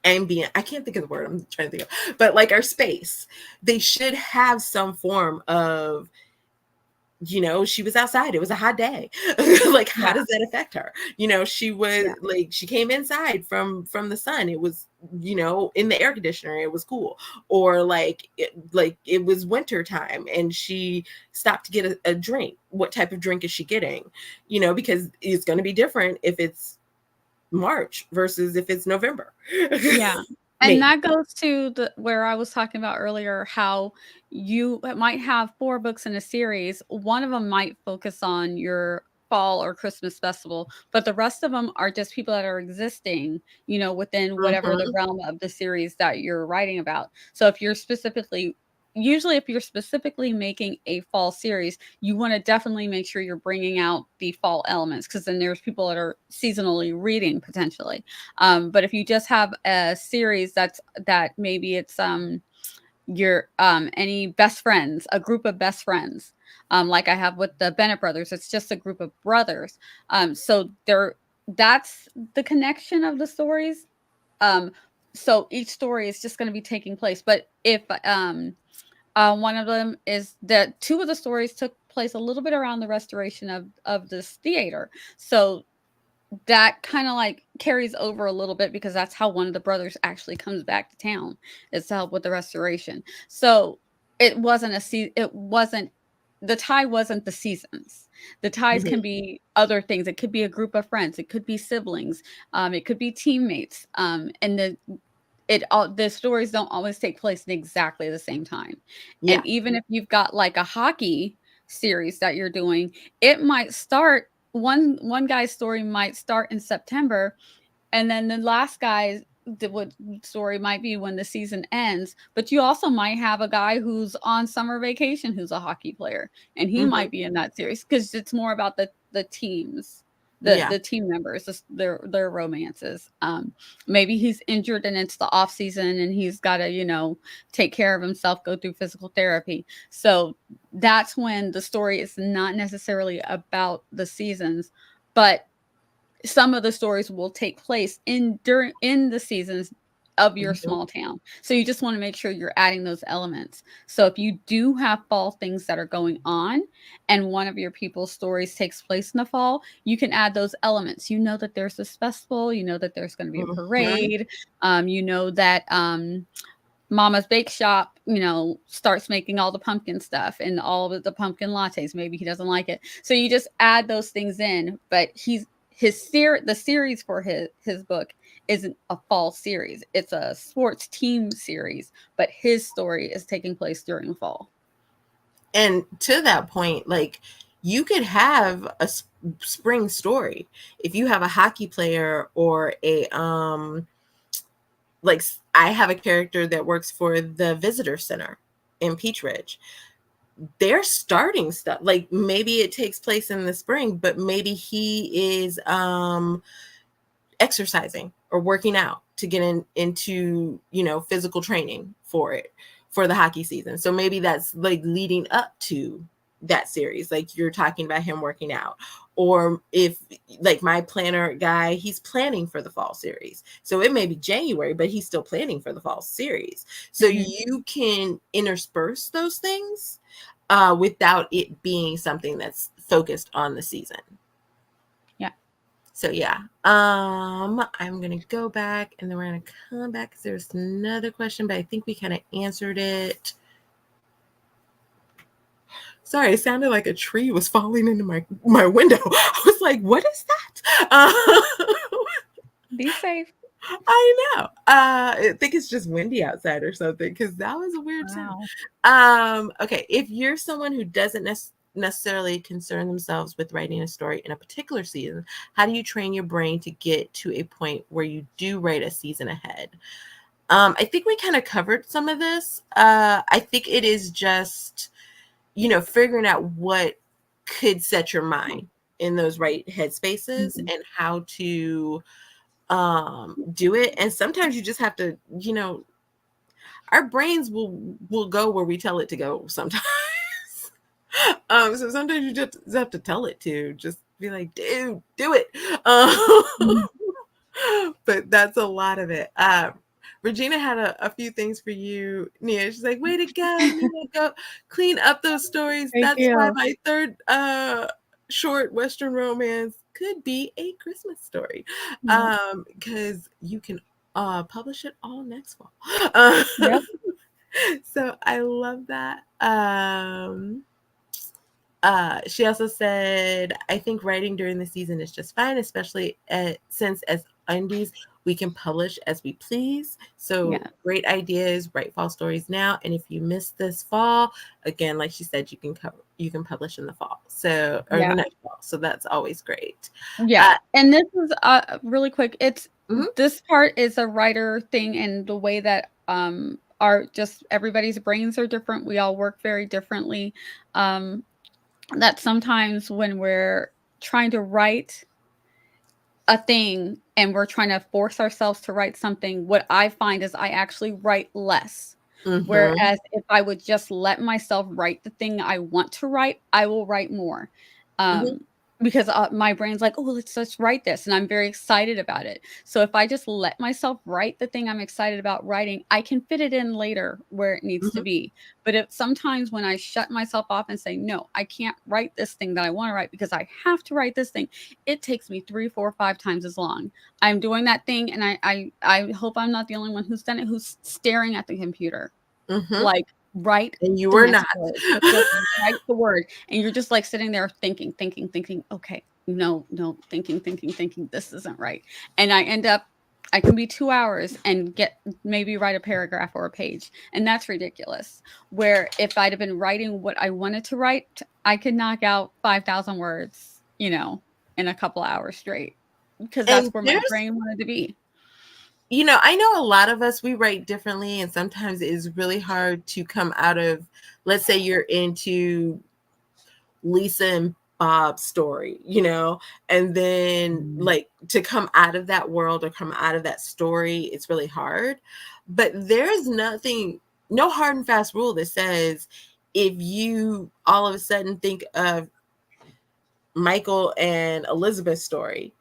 ambient, I can't think of the word I'm trying to think of, but like our space, they should have some form of, she was outside, it was a hot day. Like how Yeah, does that affect her? She was yeah, like, she came inside from the sun, it was, in the air conditioner, it was cool. Or like it was winter time and she stopped to get a drink. What type of drink is she getting? Because it's going to be different if it's March versus if it's November. yeah. And Maybe. that goes to the where I was talking about earlier, how you might have 4 books in a series. One of them might focus on your fall or Christmas festival, but the rest of them are just people that are existing, within whatever the Mhm. realm of the series that you're writing about. So if you're specifically usually if you're specifically making a fall series, you wanna definitely make sure you're bringing out the fall elements, because then there's people that are seasonally reading potentially. But if you just have a series that maybe it's your any best friends, a group of best friends, like I have with the Bennett brothers, it's just a group of brothers. So that's the connection of the stories. Um, so each story is just going to be taking place. But if one of them is that two of the stories took place a little bit around the restoration of this theater. So that kind of like carries over a little bit because that's how one of the brothers actually comes back to town, is to help with the restoration. So it wasn't the tie wasn't the seasons. The ties Mhm. can be other things. It could be a group of friends, it could be siblings, it could be teammates, and the stories don't always take place in exactly the same time. And Yeah. even if you've got like a hockey series that you're doing, it might start one guy's story might start in September, and then the last guy's what story might be when the season ends. But you also might have a guy who's on summer vacation who's a hockey player, and he Mhm. might be in that series because it's more about the teams, Yeah. the team members, their romances. Maybe he's injured and it's the off season and he's got to take care of himself, go through physical therapy. So that's when the story is not necessarily about the seasons, but some of the stories will take place in the seasons of your Mhm. small town. So you just want to make sure you're adding those elements. So if you do have fall things that are going on and one of your people's stories takes place in the fall, you can add those elements. You know that there's this festival, you know that there's going to be a Mhm. parade, you know that Mama's Bake Shop, starts making all the pumpkin stuff and all of the pumpkin lattes. Maybe he doesn't like it. So you just add those things in, but the series for his book isn't a fall series. It's a sports team series, but his story is taking place during fall. And to that point, like, you could have a spring story if you have a hockey player or a like, I have a character that works for the visitor center in Peach Ridge. They're starting stuff, like maybe it takes place in the spring, but maybe he is exercising or working out to get into physical training for it, for the hockey season. So maybe that's like leading up to that series, like you're talking about him working out. Or if, like, my planner guy, he's planning for the fall series, so it may be January but he's still planning for the fall series. So Mhm. you can intersperse those things without it being something that's focused on the season. Yeah. So yeah, I'm gonna go back and then we're gonna come back because there's another question, but I think we kind of answered it. Sorry, it sounded like a tree was falling into my window. I was like, what is that? Be safe. I know. I think it's just windy outside or something because that was a weird sound. Wow. Okay, if you're someone who doesn't necessarily concern themselves with writing a story in a particular season, how do you train your brain to get to a point where you do write a season ahead? I think we kind of covered some of this. I think it is just, figuring out what could set your mind in those right headspaces Mhm. and how to do it. And sometimes you just have to, our brains will go where we tell it to go sometimes. So sometimes you just have to tell it to just be like, dude, do it. Mhm. But that's a lot of it. Regina had a few things for you, Nia. She's like, way to go, Nia, go clean up those stories. Thank That's why you. my third short Western romance could be a Christmas story. Yep. Because you can publish it all next fall. Uh, Yep. so I love that. She also said, I think writing during the season is just fine, especially since as undies, we can publish as we please. So Yeah. great ideas, write fall stories now. And if you miss this fall, again, like she said, you can publish in the fall. So, or Yeah. the next fall. So that's always great. Yeah, and this is, really quick, it's Mhm. this part is a writer thing and the way that, our just everybody's brains are different, we all work very differently, um, that sometimes when we're trying to write a thing and we're trying to force ourselves to write something, what I find is I actually write less. Mhm. Whereas if I would just let myself write the thing I want to write, I will write more. Mhm. Um because my brain's like, oh, let's write this, and I'm very excited about it. So if I just let myself write the thing I'm excited about writing, I can fit it in later where it needs to Mhm. be. But if sometimes when I shut myself off and say, no, I can't write this thing that I want to write because I have to write this thing, it takes me 3, 4, 5 times as long. I'm doing that thing, and I hope I'm not the only one who's done it, who's staring at the computer, Mhm. like, write And you the were next not. word. Just write the word, and you're just, like, sitting there thinking, thinking, thinking, "Okay, no, no, thinking, thinking, thinking, this isn't right." And I can be 2 hours and maybe write a paragraph or a page, and that's ridiculous. Where if I'd have been writing what I wanted to write, I could knock out 5,000 words, in a couple hours straight, because that's And where my there's brain wanted to be. I know a lot of us, we write differently, and sometimes it is really hard to come out of, let's say you're into Lisa and Bob's story, and then like to come out of that world or come out of that story, it's really hard. But there's no hard and fast rule that says if you all of a sudden think of Michael and Elizabeth's story,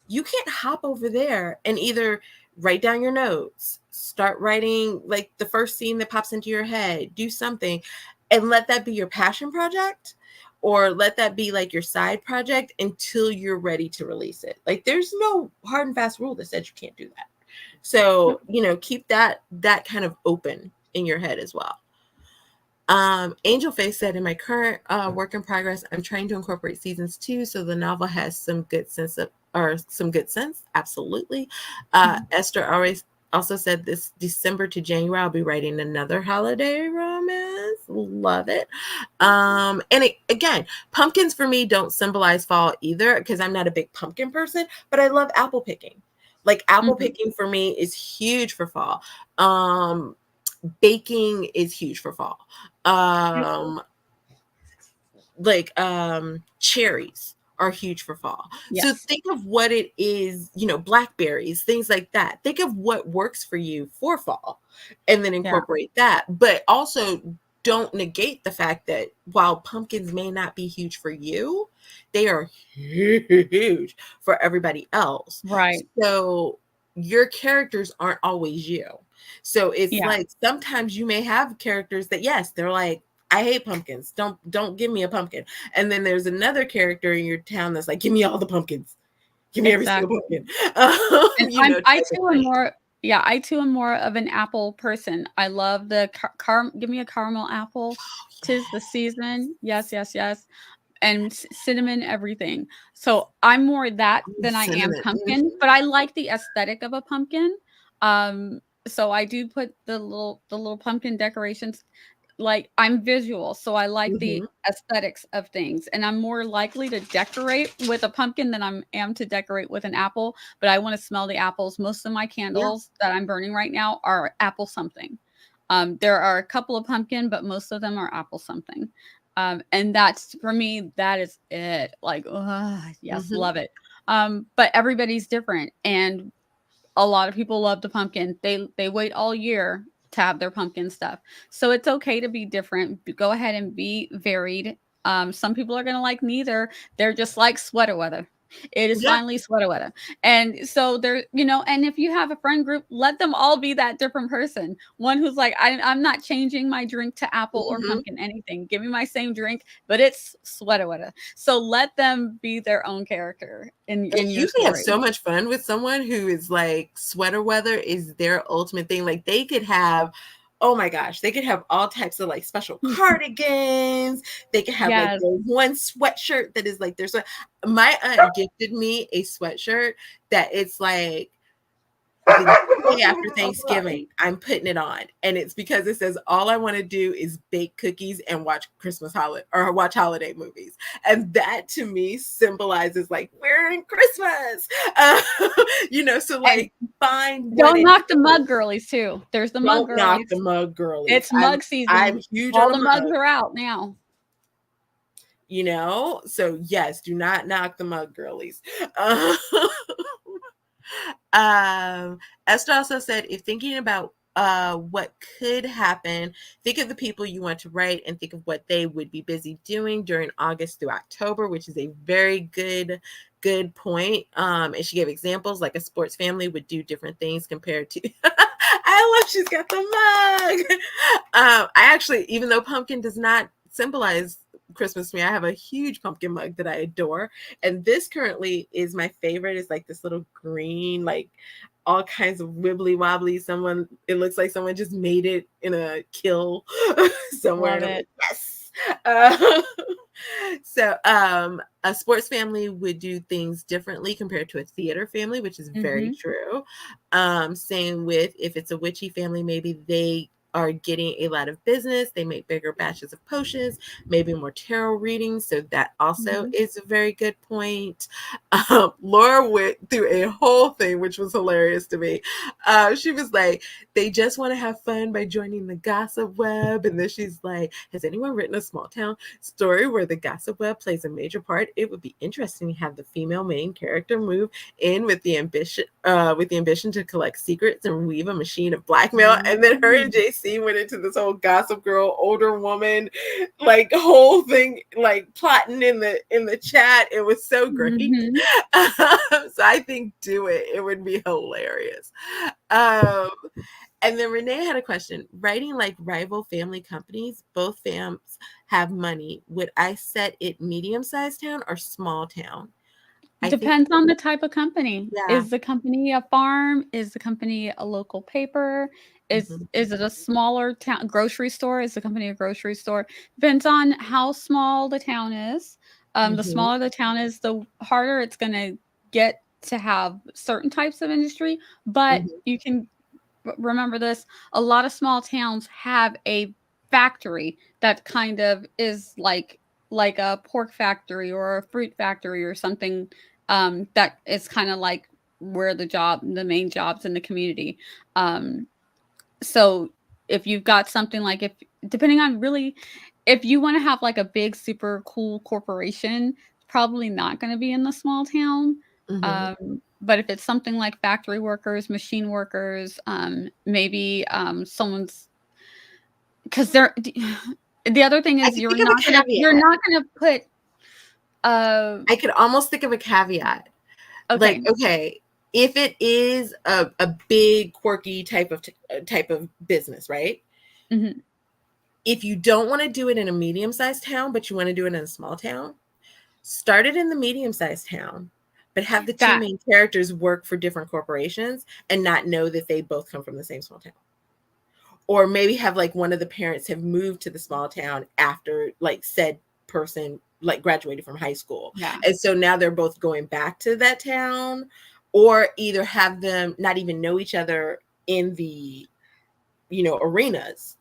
you can't hop over there and either write down your notes, start writing like the first scene that pops into your head, do something, and let that be your passion project, or let that be like your side project until you're ready to release it. Like there's no hard and fast rule that says you can't do that. So, keep that kind of open in your head as well. Angel Face said, in my current work in progress, I'm trying to incorporate seasons 2 so the novel has some good sense. Absolutely. Mhm. Esther always also said this December to January I'll be writing another holiday romance. Love it. Again, pumpkins for me don't symbolize fall either, because I'm not a big pumpkin person, but I love apple picking. Like apple Mhm. picking for me is huge for fall. Baking is huge for fall. Yep. Cherries are huge for fall. So Yes. think of what it is, blackberries, things like that. Think of what works for you for fall and then Yeah. incorporate that. But also don't negate the fact that while pumpkins may not be huge for you, they are huge for everybody else. Right. So your characters aren't always you. So it's Yeah. like sometimes you may have characters that, yes, they're like, I hate pumpkins. Don't give me a pumpkin. And then there's another character in your town that's like, give me all the pumpkins. Give me every single Exactly. pumpkin. And I Type of too am thing. more yeah, I too am more of an apple person. I love the give me a caramel apple. 'Tis the season. Yes, yes, yes. And cinnamon everything. So I'm more that Ooh, than I am cinnamon. pumpkin, but I like the aesthetic of a pumpkin. So I do put the little pumpkin decorations. Like, I'm visual, so I like the Mhm. aesthetics of things, and I'm more likely to decorate with a pumpkin than am to decorate with an apple, but I wanna smell the apples. Most of my Yeah. candles that I'm burning right now are apple something. There are a couple of pumpkin, but most of them are apple something. And that's for me, that is it. Like, ugh, yes, Mhm. love it. But everybody's different, and a lot of people love the pumpkin. They wait all year to have their pumpkin stuff. So it's okay to be different. Go ahead and be varied. Some people are gonna like neither. They're just like sweater weather. It is Yeah. finally sweater weather. And so and if you have a friend group, let them all be that different person. One who's like, I'm not changing my drink to apple or Mhm. pumpkin, anything. Give me my same drink, but it's sweater weather. So let them be their own character And in your you can have story. so much fun with someone who is like sweater weather is their ultimate thing. Like they could have, oh my gosh, they could have all types of like special cardigans. They could have like Yes. the one sweatshirt that is like their sweat. My aunt gifted me a sweatshirt that it's like the day after Thanksgiving, I'm putting it on. And it's because it says all I want to do is bake cookies and watch Christmas holiday or watch holiday movies. And that to me symbolizes like we're in Christmas. Uh, so And like find what don't it knock the is. mug girlies too. There's the mug Don't knock girlies. the mug girlies. It's I'm mug I'm season. huge on All a the mugs mug, are out now. so yes, do not knock the mug girlies. Uh, Um, Esther also said, if thinking about what could happen. Think of the people you want to write and think of what they would be busy doing during August through October, which is a very good point. And she gave examples like a sports family would do different things compared to I love she's got the mug. I actually, even though pumpkin does not symbolize Christmas to me, I have a huge pumpkin mug that I adore. And this currently is my favorite. It's like this little green, like all kinds of wibbly wobbly. It looks like someone just made it in a kiln somewhere. Love And I'm it. like, yes. Uh, so a sports family would do things differently compared to a theater family, which is very Mhm. true. Same with if it's a witchy family, maybe they are getting a lot of business. They make bigger batches of potions, maybe more tarot readings. So that also Mhm. is a very good point. Laura went through a whole thing, which was hilarious to me. She was like, they just want to have fun by joining the gossip web. And then she's like, has anyone written a small town story where the gossip web plays a major part? It would be interesting to have the female main character move in with the ambition to collect secrets and weave a machine of blackmail. And then her and Mm. JC went into this whole gossip girl, older woman, like whole thing, like plotting in the chat. It was so great. Mhm. So I think do it. It would be hilarious. Um, and then Renee had a question. Writing like rival family companies, both fams have money. Would I set it medium-sized town or small town? I think, Depends on the type of company. yeah. Is the company a farm? Is the company a local paper? Mhm, Is it a smaller town grocery store? Is the company a grocery store? Depends on how small the town is. The mhm, smaller the town is, the harder it's gonna get to have certain types of industry, but mhm, you can remember this, a lot of small towns have a factory that kind of is like a pork factory or a fruit factory or something, that is kind of like where the main jobs in the community. Um, so if you've got something like, if depending on really, if you want to have like a big super cool corporation, it's probably not going to be in the small town. mhm. But if it's something like factory workers, machine workers, maybe someone's, because they're the other thing I is could think of a you're caveat. not gonna put uh I could almost think of a caveat. Like, okay. okay, if it is a big quirky type of business, right? Mhm. If you don't want to do it in a medium-sized town, but you want to do it in a small town, start it in the medium-sized town, but have the two That main characters work for different corporations and not know that they both come from the same small town. Or maybe have like one of the parents have moved to the small town after like said person like graduated from high school. yeah. And so now they're both going back to that town, or either have them not even know each other in the, arenas,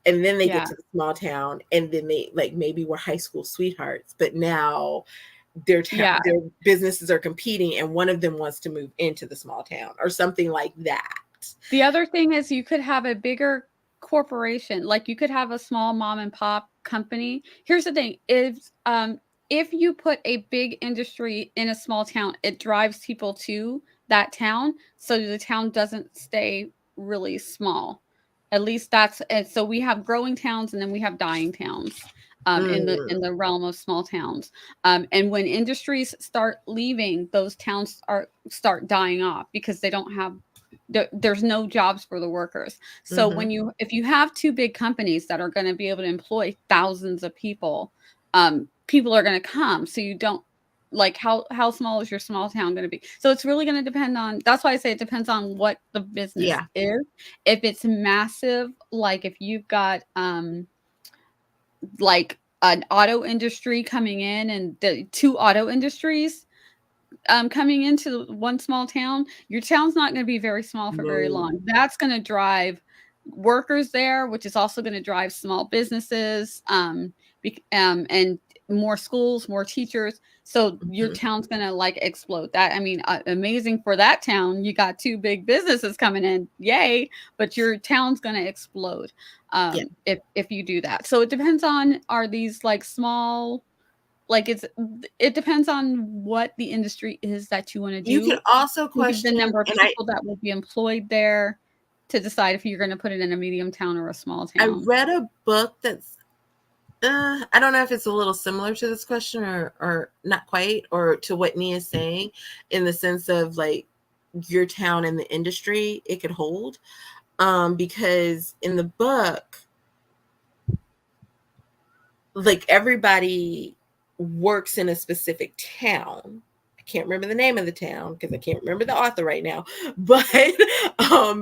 and then they get Yeah. to the small town and then they like maybe were high school sweethearts, but now Yeah. their businesses are competing and one of them wants to move into the small town or something like that. The other thing is you could have a bigger corporation, like, you could have a small mom and pop company. Here's the thing, is, if you put a big industry in a small town, it drives people to that town, so the town doesn't stay really small. At least that's and so we have growing towns and then we have dying towns, in Mm, the realm of small towns. And when industries start leaving, those towns start dying off because they don't have there's no jobs for the workers. So mhm, when you if you have two big companies that are going to be able to employ thousands of people, people are going to come. So you don't like how small is your small town going to be? So it's really going to depend on. That's why I say it depends on what the business yeah. is. If it's massive, like if you've got like an auto industry coming in and the two auto industries coming into one small town, your town's not going to be very small for very No. long. That's going to drive workers there, which is also going to drive small businesses, and more schools, more teachers. So your Mhm. town's going to like explode. That I mean, amazing for that town. You got two big businesses coming in, yay! But your town's going to explode Yeah. if you do that. So it depends on, are these like small, like, it depends on what the industry is that you wanna You could do. also Think of the question, number of and I people that will be employed there. to decide if you're going to put it in a medium town or a small I town. read a book that's I don't know if it's a little similar to this question or not quite, or to what Nia is saying, in the sense of like your town and the industry it could hold. Because in the book, like everybody works in a specific town. I can't remember the name of the town because I can't remember the author right now, but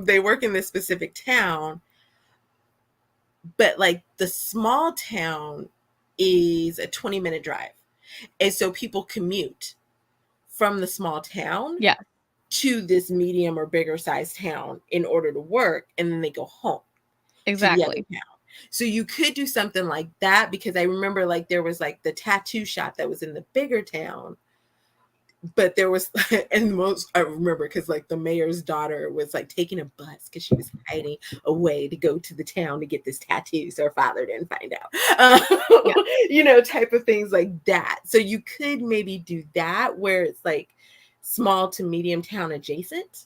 they work in this specific town. But like the small town is a 20-minute drive. And so people commute from the small town Yeah, to this medium or bigger sized town in order to work, and then they go home to the other exactly. town. So you could do something like that, because I remember like there was like the tattoo shop that was in the bigger town, but there was and most I remember because like the mayor's daughter was like taking a bus because she was hiding away to go to the town to get this tattoo so her father didn't find out. Yeah. Type of things like that. So you could maybe do that where it's like small to medium town adjacent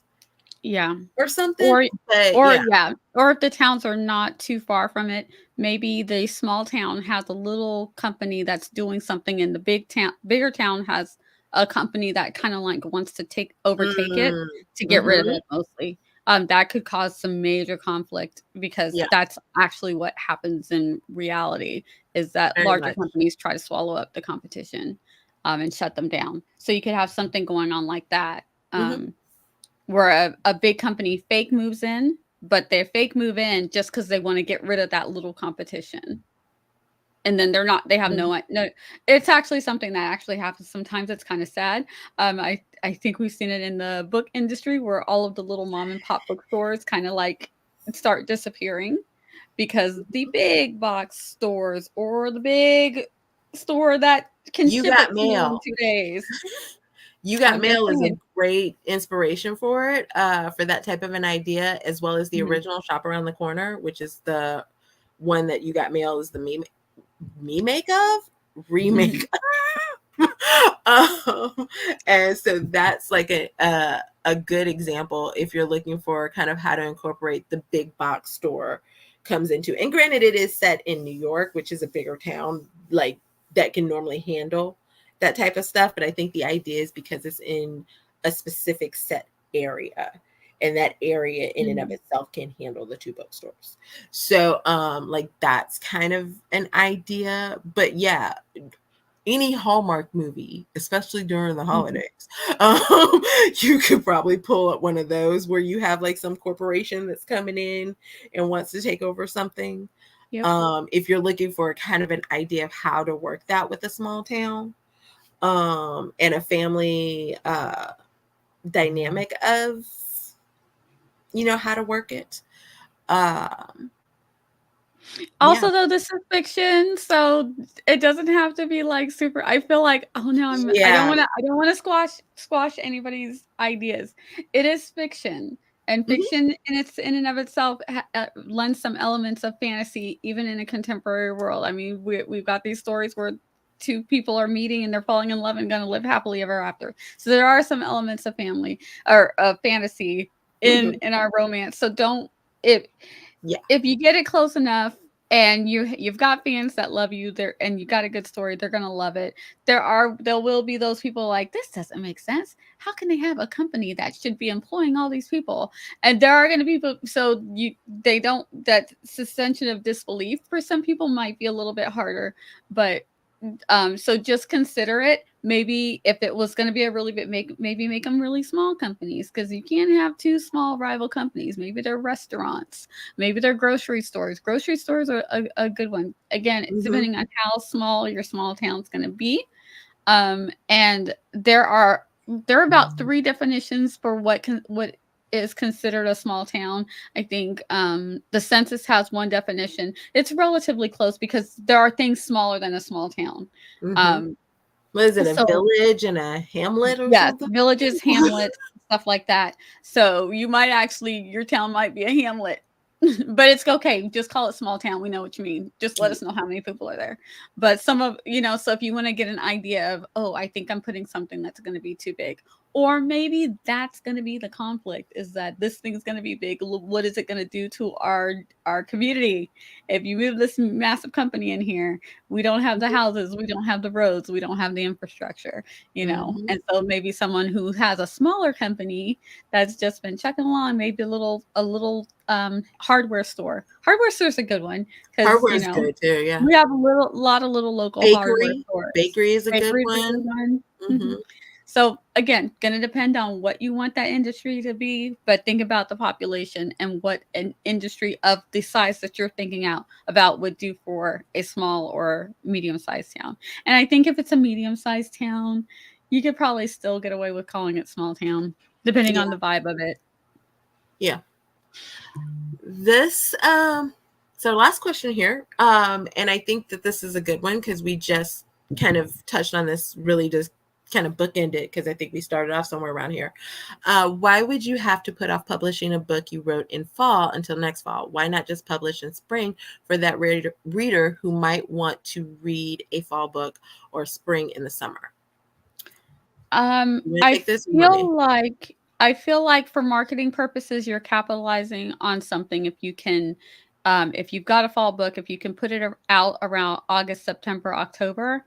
Yeah. or something. Or But or yeah. yeah, or if the towns are not too far from it, maybe the small town has a little company that's doing something and the bigger town has a company that kind of like wants to overtake it Mm, to get rid of mm-hmm. it mostly. That could cause some major conflict because Yeah, that's actually what happens in reality is that very larger much. companies try to swallow up the competition and shut them down. So you could have something going on like that. Mm-hmm. Where a big company fake moves in, but they fake move in just because they want to get rid of that little competition. And then they have Mm-hmm. no, it's actually something that actually happens sometimes. It's kind of sad. I think we've seen it in the book industry where all of the little mom and pop bookstores kind of like start disappearing because the big box stores or the big store that can You ship it got to you in mail. 2 days. You Got I'm just Mail is a saying. great inspiration for it, for that type of an idea, as well as the Mhm. original Shop Around the Corner, which is the one that You Got Mail is the remake of remake. Mhm. um, and so that's like a good example if you're looking for kind of how to incorporate the big box store comes into. And granted, it is set in New York, which is a bigger town, like that can normally handle that type of stuff. But I think the idea is because it's in a specific set area, and that area in and of Mhm. itself can handle the two bookstores. So like that's kind of an idea. But yeah, any Hallmark movie, especially during the Mhm. holidays, you could probably pull up one of those where you have like some corporation that's coming in and wants to take over something. Yep. If you're looking for kind of an idea of how to work that with a small town, and a family dynamic of, how to work it. Um, yeah. Also, though, this is fiction, so it doesn't have to be, like, super I feel like, "Oh, no, Yeah. I don't wanna squash anybody's ideas." It is fiction, and Mhm. fiction in and of itself lends some elements of fantasy even in a contemporary world. I mean, we've got these stories where 2 people are meeting and they're falling in love and gonna live happily ever after. So there are some elements of family or of fantasy Mhm. in our romance, so don't if Yeah. if you get it close enough and you've got fans that love you there and you got a good story, they're gonna love it. There will be those people like, "This doesn't make sense. How can they have a company that should be employing all these people?" And there are gonna be people so you they don't that suspension of disbelief for some people might be a little bit harder, but so just consider it. Maybe if it was going to be a really big, maybe make them really small companies because you can't have two small rival companies. Maybe they're restaurants, maybe they're grocery stores. Grocery stores are a good one. Again, it's Mhm. depending on how small your small town's going to be. And there are about three definitions for what is considered a small town. I think the census has one definition. It's relatively close because there are things smaller than a small town. Mhm. Um, What is it, a so village and a hamlet or yes, something? villages, hamlets, stuff like that. So you might actually your town might be a hamlet, but it's okay. Just call it small town. We know what you mean. Just let us know how many people are there. But so if you want to get an idea of, oh, I think I'm putting something that's going to be too big, Or maybe that's going to be the conflict, is that this thing's going to be big. What is it going to do to our community? If you move this massive company in here, we don't have the houses, we don't have the roads, we don't have the infrastructure, you know. Mm-hmm. And so maybe someone who has a smaller company that's just been chugging along, maybe a little hardware store. Hardware store is a good one because, Hardware you is know, good too. Yeah. we have lot of little local hardware Bakery. stores. Bakery is a good Bakery is a good one. one. Mm-hmm. So again, going to depend on what you want that industry to be, but think about the population and what an industry of the size that you're thinking out about would do for a small or medium-sized town. And I think if it's a medium-sized town, you could probably still get away with calling it small town, depending Yeah. on the vibe of it. Yeah. This so last question here. And I think that this is a good one because we just kind of touched on this, really just kind of bookend it because I think we started off somewhere around here. Why would you have to put off publishing a book you wrote in fall until next fall? Why not just publish in spring for that reader who might want to read a fall book or spring in the summer? You want to I take this? Or you want me? I feel like for marketing purposes, you're capitalizing on something if you can, if you've got a fall book, if you can put it out around August, September, October,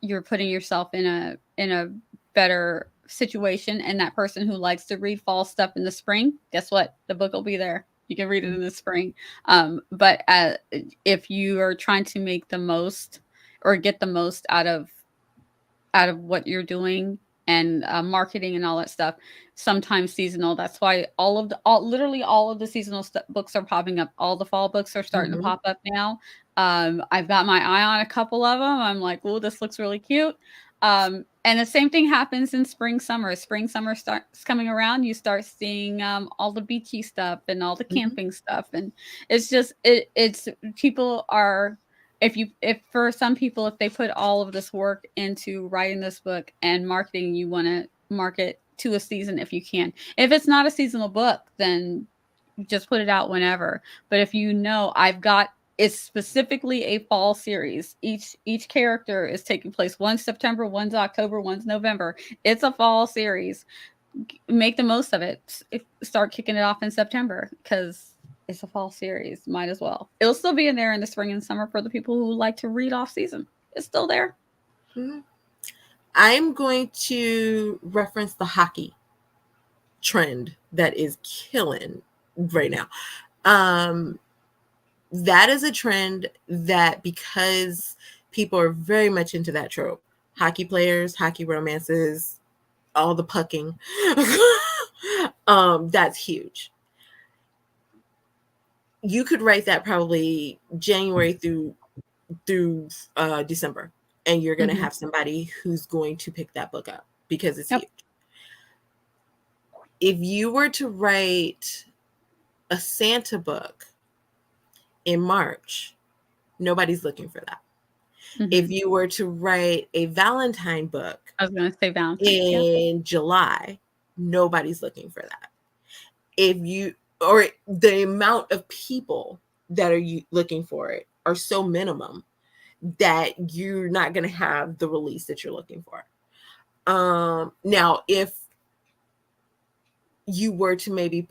you're putting yourself in a better situation. And that person who likes to read fall stuff in the spring, guess what? The book will be there. You can read it in the spring. But if you are trying to make the most or get the most out of what you're doing and marketing and all that stuff, sometimes seasonal. That's why literally all of the seasonal books are popping up. All the fall books are starting to Mhm. pop up now. I've got my eye on a couple of them. I'm like, oh, this looks really cute. And the same thing happens in spring, summer. Spring, summer starts coming around. You start seeing all the beachy stuff and all the Mhm. camping stuff, and it's just it's people are, if for some people, if they put all of this work into writing this book and marketing, you want to market to a season if you can. If it's not a seasonal book, then just put it out whenever. But if you know I've got, it's specifically a fall series. Each character is taking place, one's September, one's October, one's November. It's a fall series. Make the most of it. Start kicking it off in September because it's a fall series. Might as well. It'll still be in there in the spring and summer for the people who like to read off season. It's still there. Mhm. I'm going to reference the hockey trend that is killing right now. Um, that is a trend that, because people are very much into that trope, hockey players, hockey romances, all the pucking, that's huge. You could write that probably January through December, and you're going to Mhm. have somebody who's going to pick that book up because it's Yep. huge. If you were to write a Santa book in March, nobody's looking for that. If Mhm. you were to write a Valentine book I was gonna say Valentine's. Yep. in July, nobody's looking for that. If you, or the amount of people that are you looking for it are so minimum that you're not going to have the release that you're looking for. Now, if you were to maybe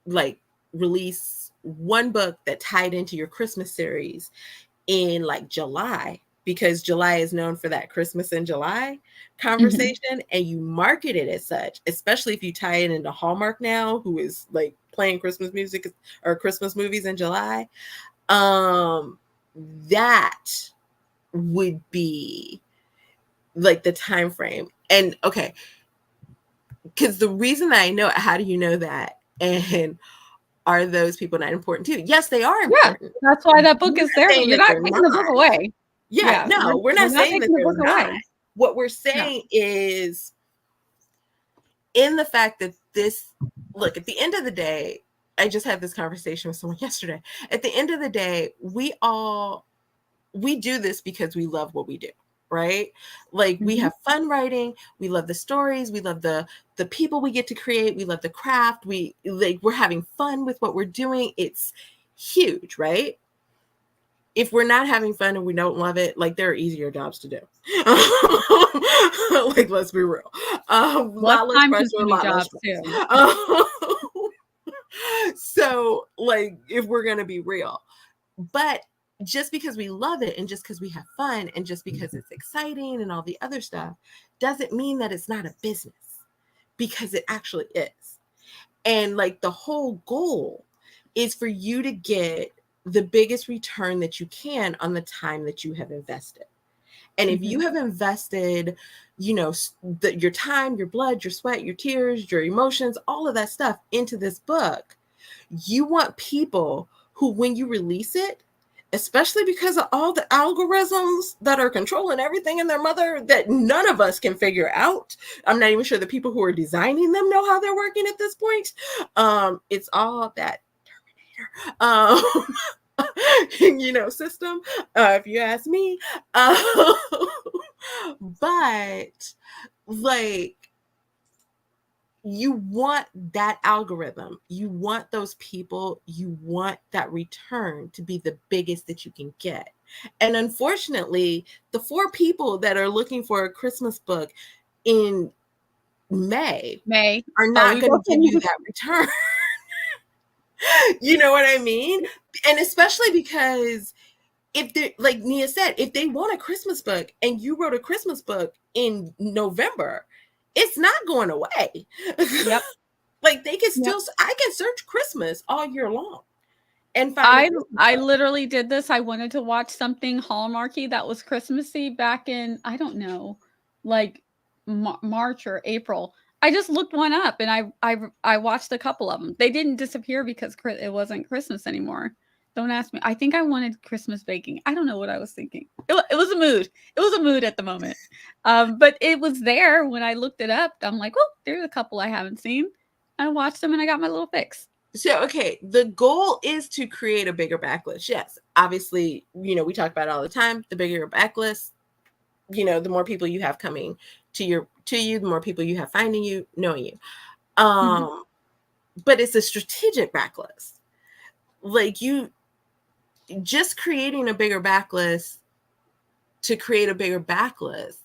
like release one book that tied into your Christmas series in like July, because July is known for that Christmas in July Mhm. conversation, and you market it as such, especially if you tie it into Hallmark now, who is like playing Christmas music or Christmas movies in July, um, that would be like the time frame. And okay, because the reason that I know, how do you know that? And are those people not important too? Yes, they are Yeah, important. that's why that book We're is not there. saying You're that not they're taking the book not. away. Yeah, Yeah, no, we're we're not not saying that taking the they're book not. away. What we're No. saying is, in the fact that this, look, at the end of the day, I just had this conversation with someone yesterday. At the end of the day, we do this because we love what we do, right? Like, we Mhm. have fun writing, we love the stories, we love the people we get to create, we love the craft, we're having fun with what we're doing. It's huge, right? if we're not having fun and we don't love it, like there are easier jobs to do. Like, let's be real. A Well, lot less time pressure, a consuming lot less jobs stress. too. So, like, if we're gonna be real, but just because we love it and just because we have fun and just because it's exciting and all the other stuff doesn't mean that it's not a business, because it actually is. And like the whole goal is for you to get the biggest return that you can on the time that you have invested. And if you Mhm. have invested, your time, your blood, your sweat, your tears, your emotions, all of that stuff into this book, you want people who, when you release it, especially because of all the algorithms that are controlling everything in their mother that none of us can figure out. I'm not even sure the people who are designing them know how they're working at this point. It's all that um, system, if you ask me. But like, you want that algorithm, you want those people, you want that return to be the biggest that you can get. And unfortunately, the 4 people that are looking for a Christmas book in May May. are Oh, not we going to both give you that return. You know what I mean? And especially because if they, like Nia said, if they want a Christmas book and you wrote a Christmas book in November, it's not going away. Yep. Like, they can Yep. still, I can search Christmas all year long and find a I Christmas I book. literally did this. I wanted to watch something Hallmarky that was Christmassy back in, I don't know, like March or April. I just looked one up and I watched a couple of them. They didn't disappear because it wasn't Christmas anymore. Don't ask me. I think I wanted Christmas baking. I don't know what I was thinking. It was a mood. It was a mood at the moment. But it was there when I looked it up. I'm like, oh, there's a couple I haven't seen. I watched them and I got my little fix. So, okay, the goal is to create a bigger backlist. Yes, obviously, we talk about it all the time. The bigger your backlist, the more people you have coming to you, the more people you have finding you, knowing you. Mhm. But it's a strategic backlist. Like, you just creating a bigger backlist to create a bigger backlist.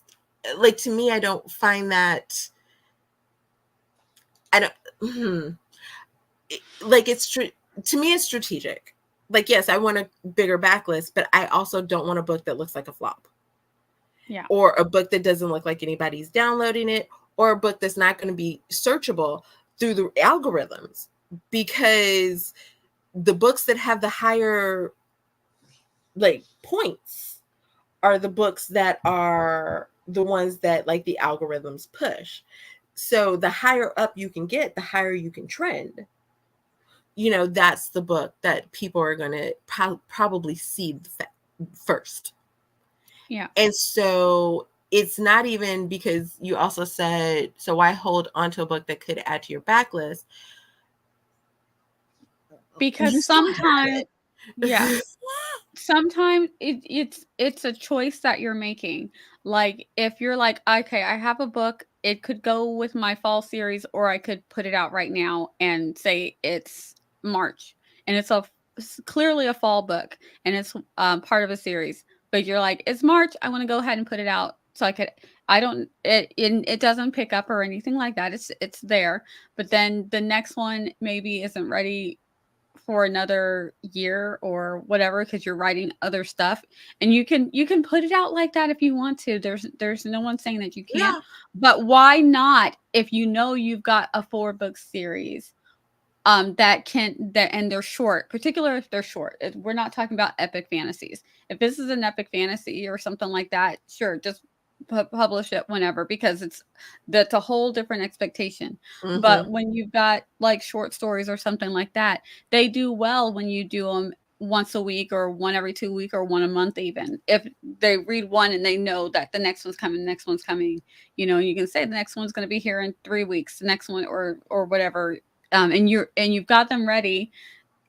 Like, to me, I don't find that. I don't. Like, to me, it's strategic. Like, yes, I want a bigger backlist, but I also don't want a book that looks like a flop, Yeah. or a book that doesn't look like anybody's downloading it, or a book that's not going to be searchable through the algorithms, because the books that have the higher like points are the books that are the ones that like the algorithms push. So the higher up you can get, the higher you can trend. That's the book that people are going to probably see first. Yeah. And so it's not even, because you also said, so why hold onto a book that could add to your backlist? Because You still sometimes, have yeah, it. sometimes it's a choice that you're making. Like if you're like, okay, I have a book, it could go with my fall series, or I could put it out right now and say it's March, and it's clearly a fall book, and it's part of a series. But you're like, it's March, I want to go ahead and put it out so I could. I don't. It doesn't pick up or anything like that. It's there, but then the next one maybe isn't ready for another year or whatever because you're writing other stuff, and you can put it out like that if you want to. There's no one saying that you can't, Yeah. but why not if you know you've got a 4 book series that can that and they're short, particularly if they're short. We're not talking about epic fantasies. If this is an epic fantasy or something like that, sure, just publish it whenever, because that's a whole different expectation. But Mm-hmm. when you've got like short stories or something like that, they do well when you do them once a week or one every 2 week or one a month. Even if they read one and they know that the next one's coming, next one's coming, you can say the next one's going to be here in 3 weeks, the next one, or whatever. And you've got them ready.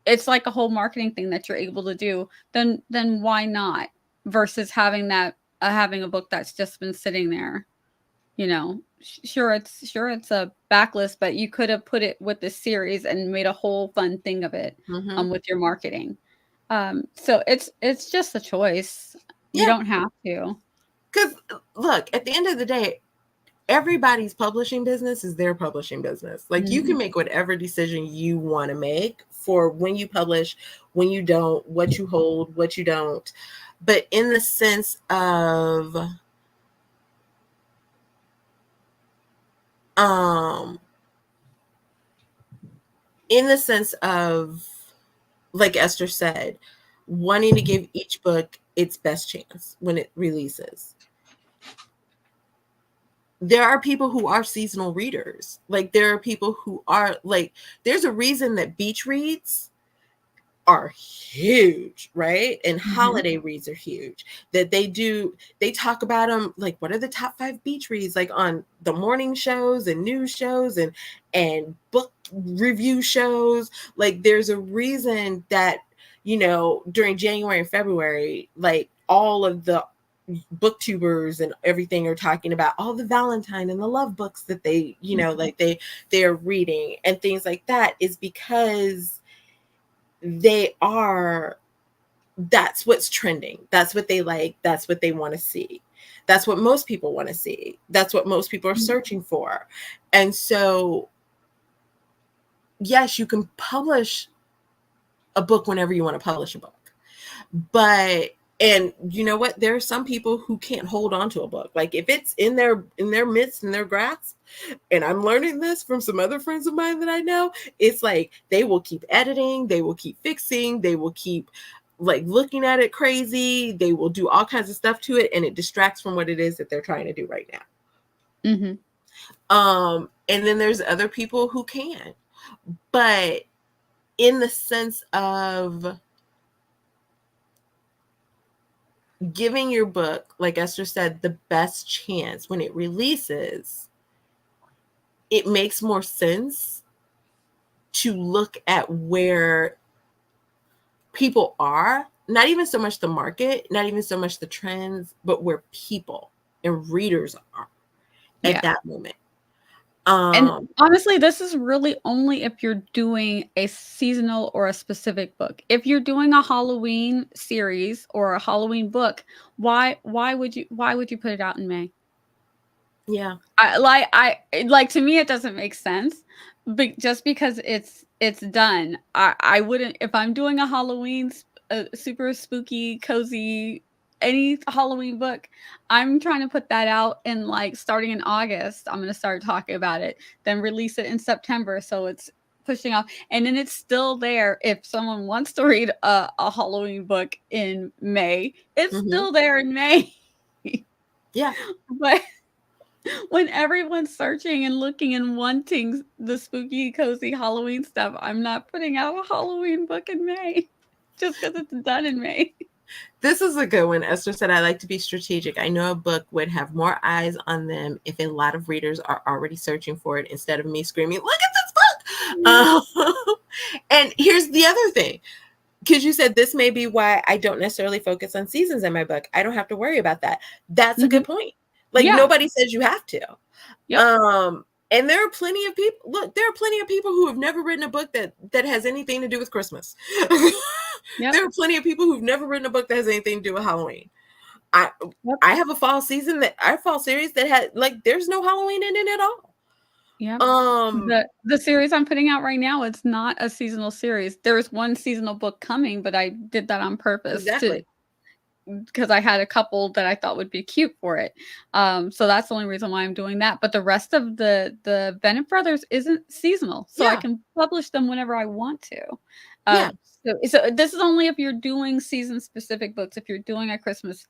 It's like a whole marketing thing that you're able to do. Then why not? Versus having a book that's just been sitting there. Sure it's a backlist, but you could have put it with the series and made a whole fun thing of it Mm-hmm. with your marketing. So it's just a choice. You Yeah, don't have to. because look, at the end of the day, everybody's publishing business is their publishing business. Like you can Mhm. make whatever decision you want to make for when you publish, when you don't, what you hold, what you don't. But um in the sense of like Esther said, wanting to give each book its best chance when it releases. There are people who are seasonal readers. Like there are people who are like there's a reason that beach reads are huge, right? And Mhm. holiday reads are huge. That they talk about them like what are the top 5 beach reads like on the morning shows and news shows and book review shows. Like there's a reason that during January and February, like all of the booktubers and everything are talking about all the Valentine and the love books that Mhm. like they're reading and things like that is because they are that's what's trending. That's what they like. That's what they want to see. That's what most people want to see. That's what most people are Mhm. searching for. And so, yes, you can publish a book whenever you want to publish a book. But and you know what? There are some people who can't hold on to a book. Like if it's in their midst, in their grasp, and I'm learning this from some other friends of mine that I know, it's like they will keep editing, they will keep fixing, they will keep like looking at it crazy, they will do all kinds of stuff to it and it distracts from what it is that they're trying to do right now. Mhm. And then there's other people who can. But in the sense of giving your book, like Esther said, the best chance when it releases, it makes more sense to look at where people are, not even so much the market, not even so much the trends, but where people and readers are at Yeah. that moment. And Um, honestly, this is really only if you're doing a seasonal or a specific book. If you're doing a Halloween series or a Halloween book, why would you put it out in May? yeah. I to me it doesn't make sense. But just because it's done, I wouldn't if I'm doing a super spooky, cozy any Halloween book, I'm trying to put that out in like starting in August. I'm gonna start talking about it, then release it in September. So it's pushing off. And then it's still there if someone wants to read a Halloween book in May, it's Hmm. still there in May. Yeah. But when everyone's searching and looking and wanting the spooky, cozy Halloween stuff, I'm not putting out a Halloween book in May just because it's done in May. This is a good one. Esther said, I like to be strategic. I know a book would have more eyes on them if a lot of readers are already searching for it instead of me screaming, look at this book. Yeah. And here's the other thing, because you said this may be why I don't necessarily focus on seasons in my book. I don't have to worry about that. That's a Mhm. good point. Like Yeah. nobody says you have to. Yep. And there are plenty of people. Look, there are plenty of people who have never written a book that has anything to do with Christmas. Yep. There are plenty of people who've never written a book that has anything to do with Halloween. I Yep. I have a fall series that had like there's no Halloween in it at all. Yep. Um, The series I'm putting out right now, it's not a seasonal series. There's one seasonal book coming, but I did that on purpose to exactly. because I had a couple that I thought would be cute for it. So that's the only reason why I'm doing that. But the rest of the Bennett Brothers isn't seasonal, so I Yeah, can publish them whenever I want to. yeah, So this is only if you're doing season specific books. If you're doing a Christmas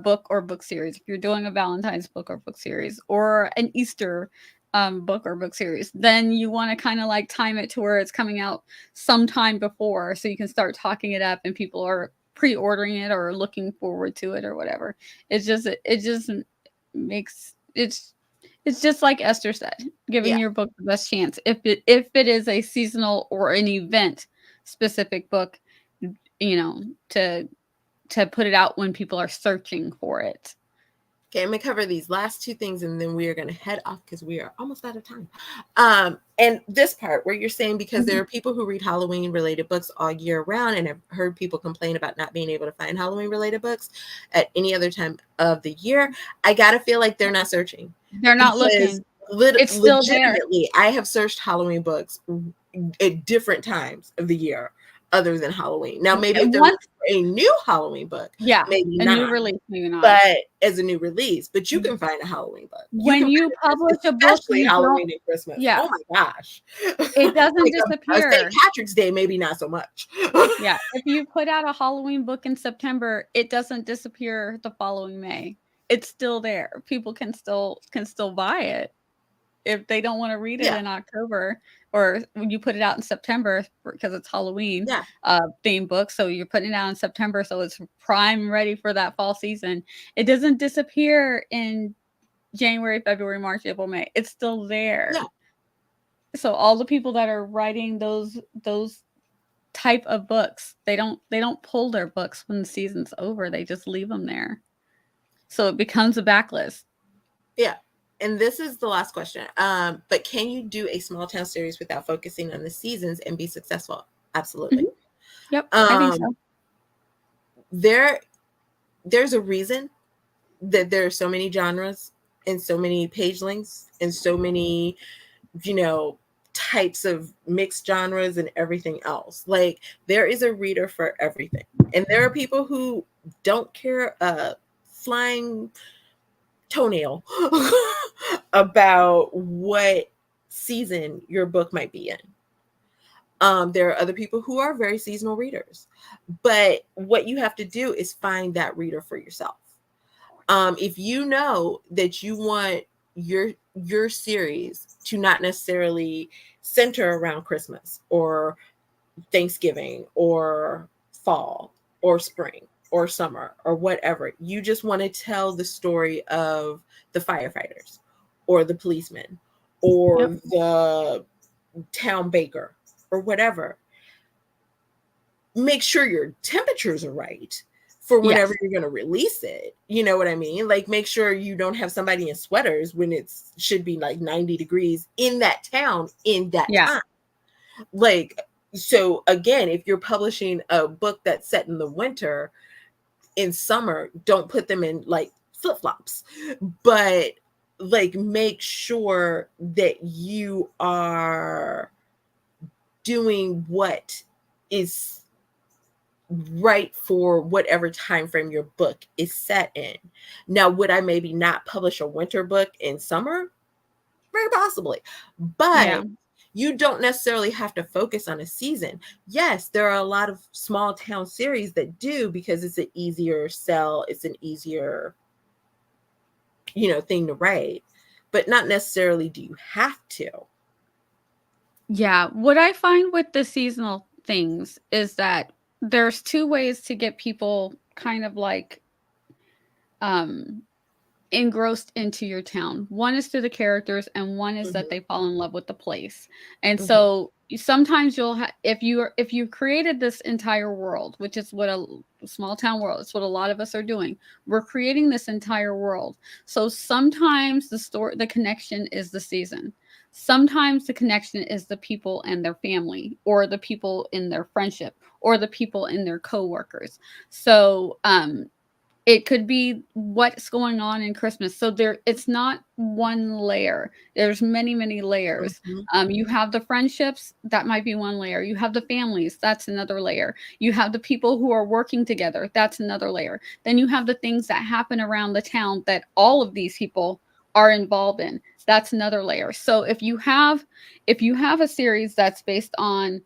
book or book series, if you're doing a Valentine's book or book series, or an Easter book or book series, then you want to kind of like time it to where it's coming out sometime before, so you can start talking it up and people are pre-ordering it or looking forward to it or whatever. It just makes it's just like Esther said, giving yeah. your book the best chance. If it is a seasonal or an event specific book, you know, to put it out when people are searching for it. Okay, I'm gonna cover these last two things and then we are gonna head off because we are almost out of time. And this part where you're saying because there Mhm. are people who read Halloween related books all year round, and I've heard people complain about not being able to find Halloween related books at any other time of the year. I gotta feel like they're not searching They're not because looking. It's still there. legitimately, I have searched Halloween books at different times of the year other than Halloween. Now, maybe if And there was once a new Halloween book, yeah, maybe a new not, release, maybe not. but as a new release, but you can find a Halloween book. You When can you find it, publish a book, especially you don't Halloween and Christmas. yeah, Oh my gosh. it doesn't Like a St. disappear. Patrick's Day, maybe not so much. Yeah, if you put out a Halloween book in September, it doesn't disappear the following May. It's still there. People can still buy it if they don't wanna read it Yeah, in October, or when you put it out in September because it's Halloween, yeah, themed book, so you're putting it out in September, so it's prime ready for that fall season. It doesn't disappear in January, February, March, April, May. It's still yeah, there. So all the people that are writing those type of books, they don't pull their books when the season's over, they just leave them there. So it becomes a backlist. yeah. And this is the last question. But can you do a small town series without focusing on the seasons and be successful? Absolutely. Mhm. Yep, I think Um, so. there there's a reason that there are so many genres and so many page lengths and so many, you know, types of mixed genres and everything else. Like there is a reader for everything. And there are people who don't care a flying toenail about what season your book might be in. There are other people who are very seasonal readers. But what you have to do is find that reader for yourself. If you know that you want your series to not necessarily center around Christmas or Thanksgiving or fall or spring or summer or whatever, you just want to tell the story of the firefighters or the policeman or Yep. the town baker or whatever, make sure your temperatures are right for whenever Yes. you're going to release it. You know what I mean? Like make sure you don't have somebody in sweaters when it's should be like 90 degrees in that town in that Yeah. time. Like so again, if you're publishing a book that's set in the winter, in summer, don't put them in like flip-flops. But like make sure that you are doing what is right for whatever time frame your book is set in. Now, would I maybe not publish a winter book in summer? Very possibly. Yeah. But you don't necessarily have to focus on a season. Yes, there are a lot of small town series that do because it's an easier sell, it's an easier, thing to write, but not necessarily do you have to. Yeah, what I find with the seasonal things is that there's 2 ways to get people kind of like, um engrossed into your town. One is through the characters, and one is that Mhm, they fall in love with the place. And mhm, so sometimes if you've created this entire world, which is what a small town world, it's what a lot of us are doing. We're creating this entire world. So sometimes the connection is the season. Sometimes the connection is the people and their family, or the people in their friendship, or the people in their coworkers. So it could be what's going on in Christmas. So it's not one layer. There's many, many layers. mhm, You have the friendships, that might be one layer. You have the families, that's another layer. You have the people who are working together, that's another layer. Then you have the things that happen around the town that all of these people are involved in. That's another layer. So if you have a series that's based on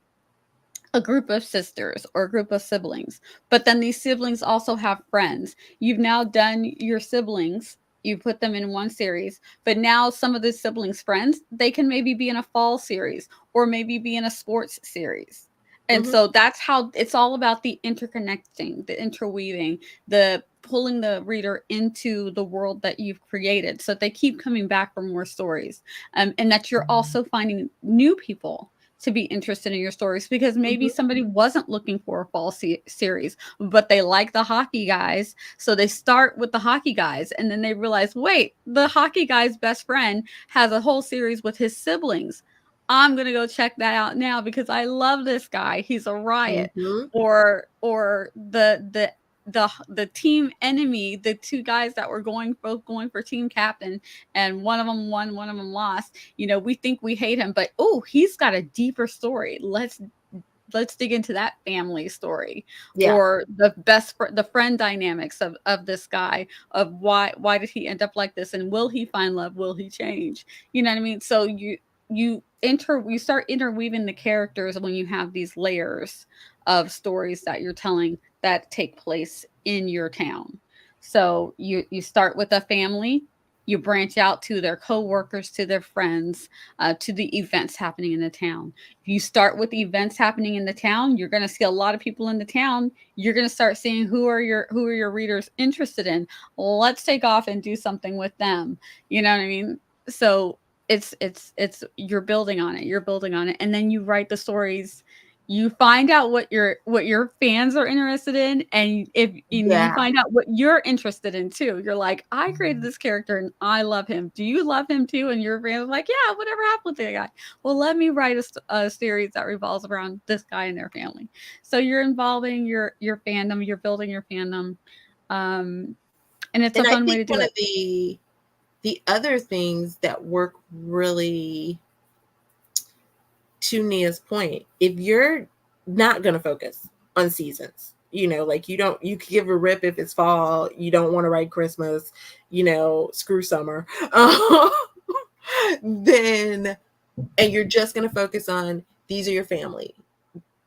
a group of sisters or a group of siblings, but then these siblings also have friends. You've now done your siblings, you put them in one series, but now some of the siblings' friends, they can maybe be in a fall series or maybe be in a sports series. And mhm. so that's how it's all about the interconnecting, the interweaving, the pulling the reader into the world that you've created so that they keep coming back for more stories. And that you're also finding new people to be interested in your stories, because maybe Mhm. somebody wasn't looking for a fall series, but they like the hockey guys. So they start with the hockey guys, and then they realize, wait, the hockey guy's best friend has a whole series with his siblings. I'm going to go check that out now because I love this guy. He's a riot. Mhm. Or the team enemy, the two guys that were both going for team captain, and one of them won, one of them lost. We think we hate him, but oh, he's got a deeper story. Let's dig into that family story, Yeah. or the friend dynamics of this guy, of why did he end up like this, and will he find love, will he change? You know what I mean? So you start interweaving the characters when you have these layers of stories that you're telling that take place in your town. So you start with a family, you branch out to their coworkers, to their friends, to the events happening in the town. If you start with events happening in the town, you're going to see a lot of people in the town. You're going to start seeing who are your readers interested in. Let's take off and do something with them. You know what I mean? So it's you're building on it. You're building on it, and then you write the stories. You find out what your fans are interested in, and you Yeah. find out what you're interested in too. You're like, I created this character and I love him. Do you love him too? And your fans are like, yeah, whatever happened with that guy? Well, let me write a series that revolves around this guy and their family. So you're involving your fandom, you're building your fandom, and it's a And I fun way think to do one of it. the other things that work really, to Nia's point, if you're not going to focus on seasons, like you could give a rip if it's fall, you don't want to write Christmas, screw summer, then, and you're just going to focus on, these are your family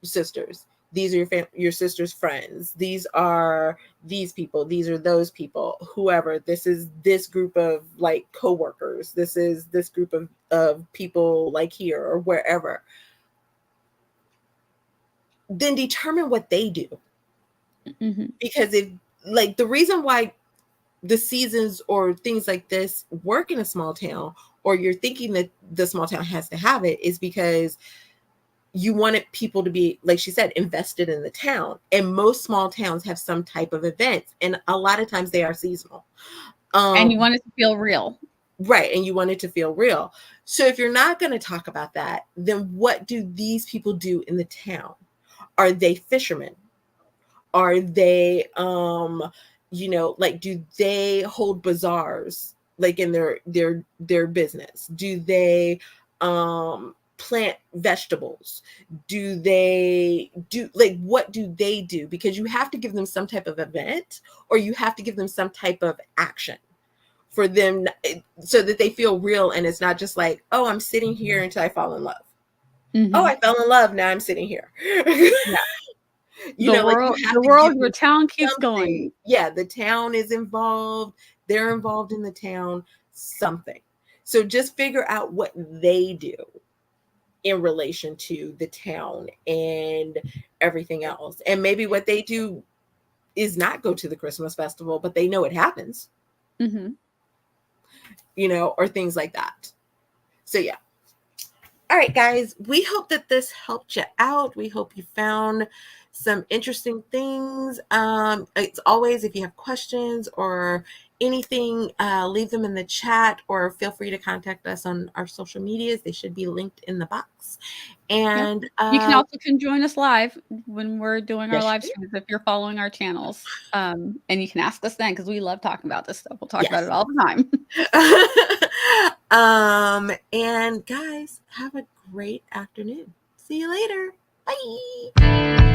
sisters, these are your sister's friends, these are these people, these are those people, whoever, this is this group of like coworkers, this is this group of people like here or wherever, then determine what they do. Mm-hmm. Because if, like, the reason why the seasons or things like this work in a small town, or you're thinking that the small town has to have it, is because you wanted people to be, like she said, invested in the town. And most small towns have some type of events, and a lot of times they are seasonal. And you um want it to feel real. right, and you want it to feel real. So if you're not going to talk about that, then what do these people do in the town? Are they fishermen? Are they like, do they hold bazaars, like, in their business? Do they plant vegetables? Do they do, like, what do they do? Because you have to give them some type of event, or you have to give them some type of action for them, so that they feel real, and it's not just like, oh, I'm sitting here until I fall in love. Oh, Mm-hmm. I fell in love, now I'm sitting here. Yeah. Like, you have The to give world, your them town keeps something. going. Yeah, the town is involved. They're involved in the town, something. So just figure out what they do in relation to the town and everything else. And maybe what they do is not go to the Christmas festival, but they know it happens, Mm-hmm. or things like that. So yeah. All right, guys, we hope that this helped you out. We hope you found some interesting things. It's always, if you have questions or anything, leave them in the chat, or feel free to contact us on our social medias. They should be linked in the box. Yep. And You can also join us live when we're doing our yes, live you streams if you're following our channels. And you can ask us then, because we love talking about this stuff. We'll do. talk about it all the time. Yes. And guys, have a great afternoon. See you later. Bye.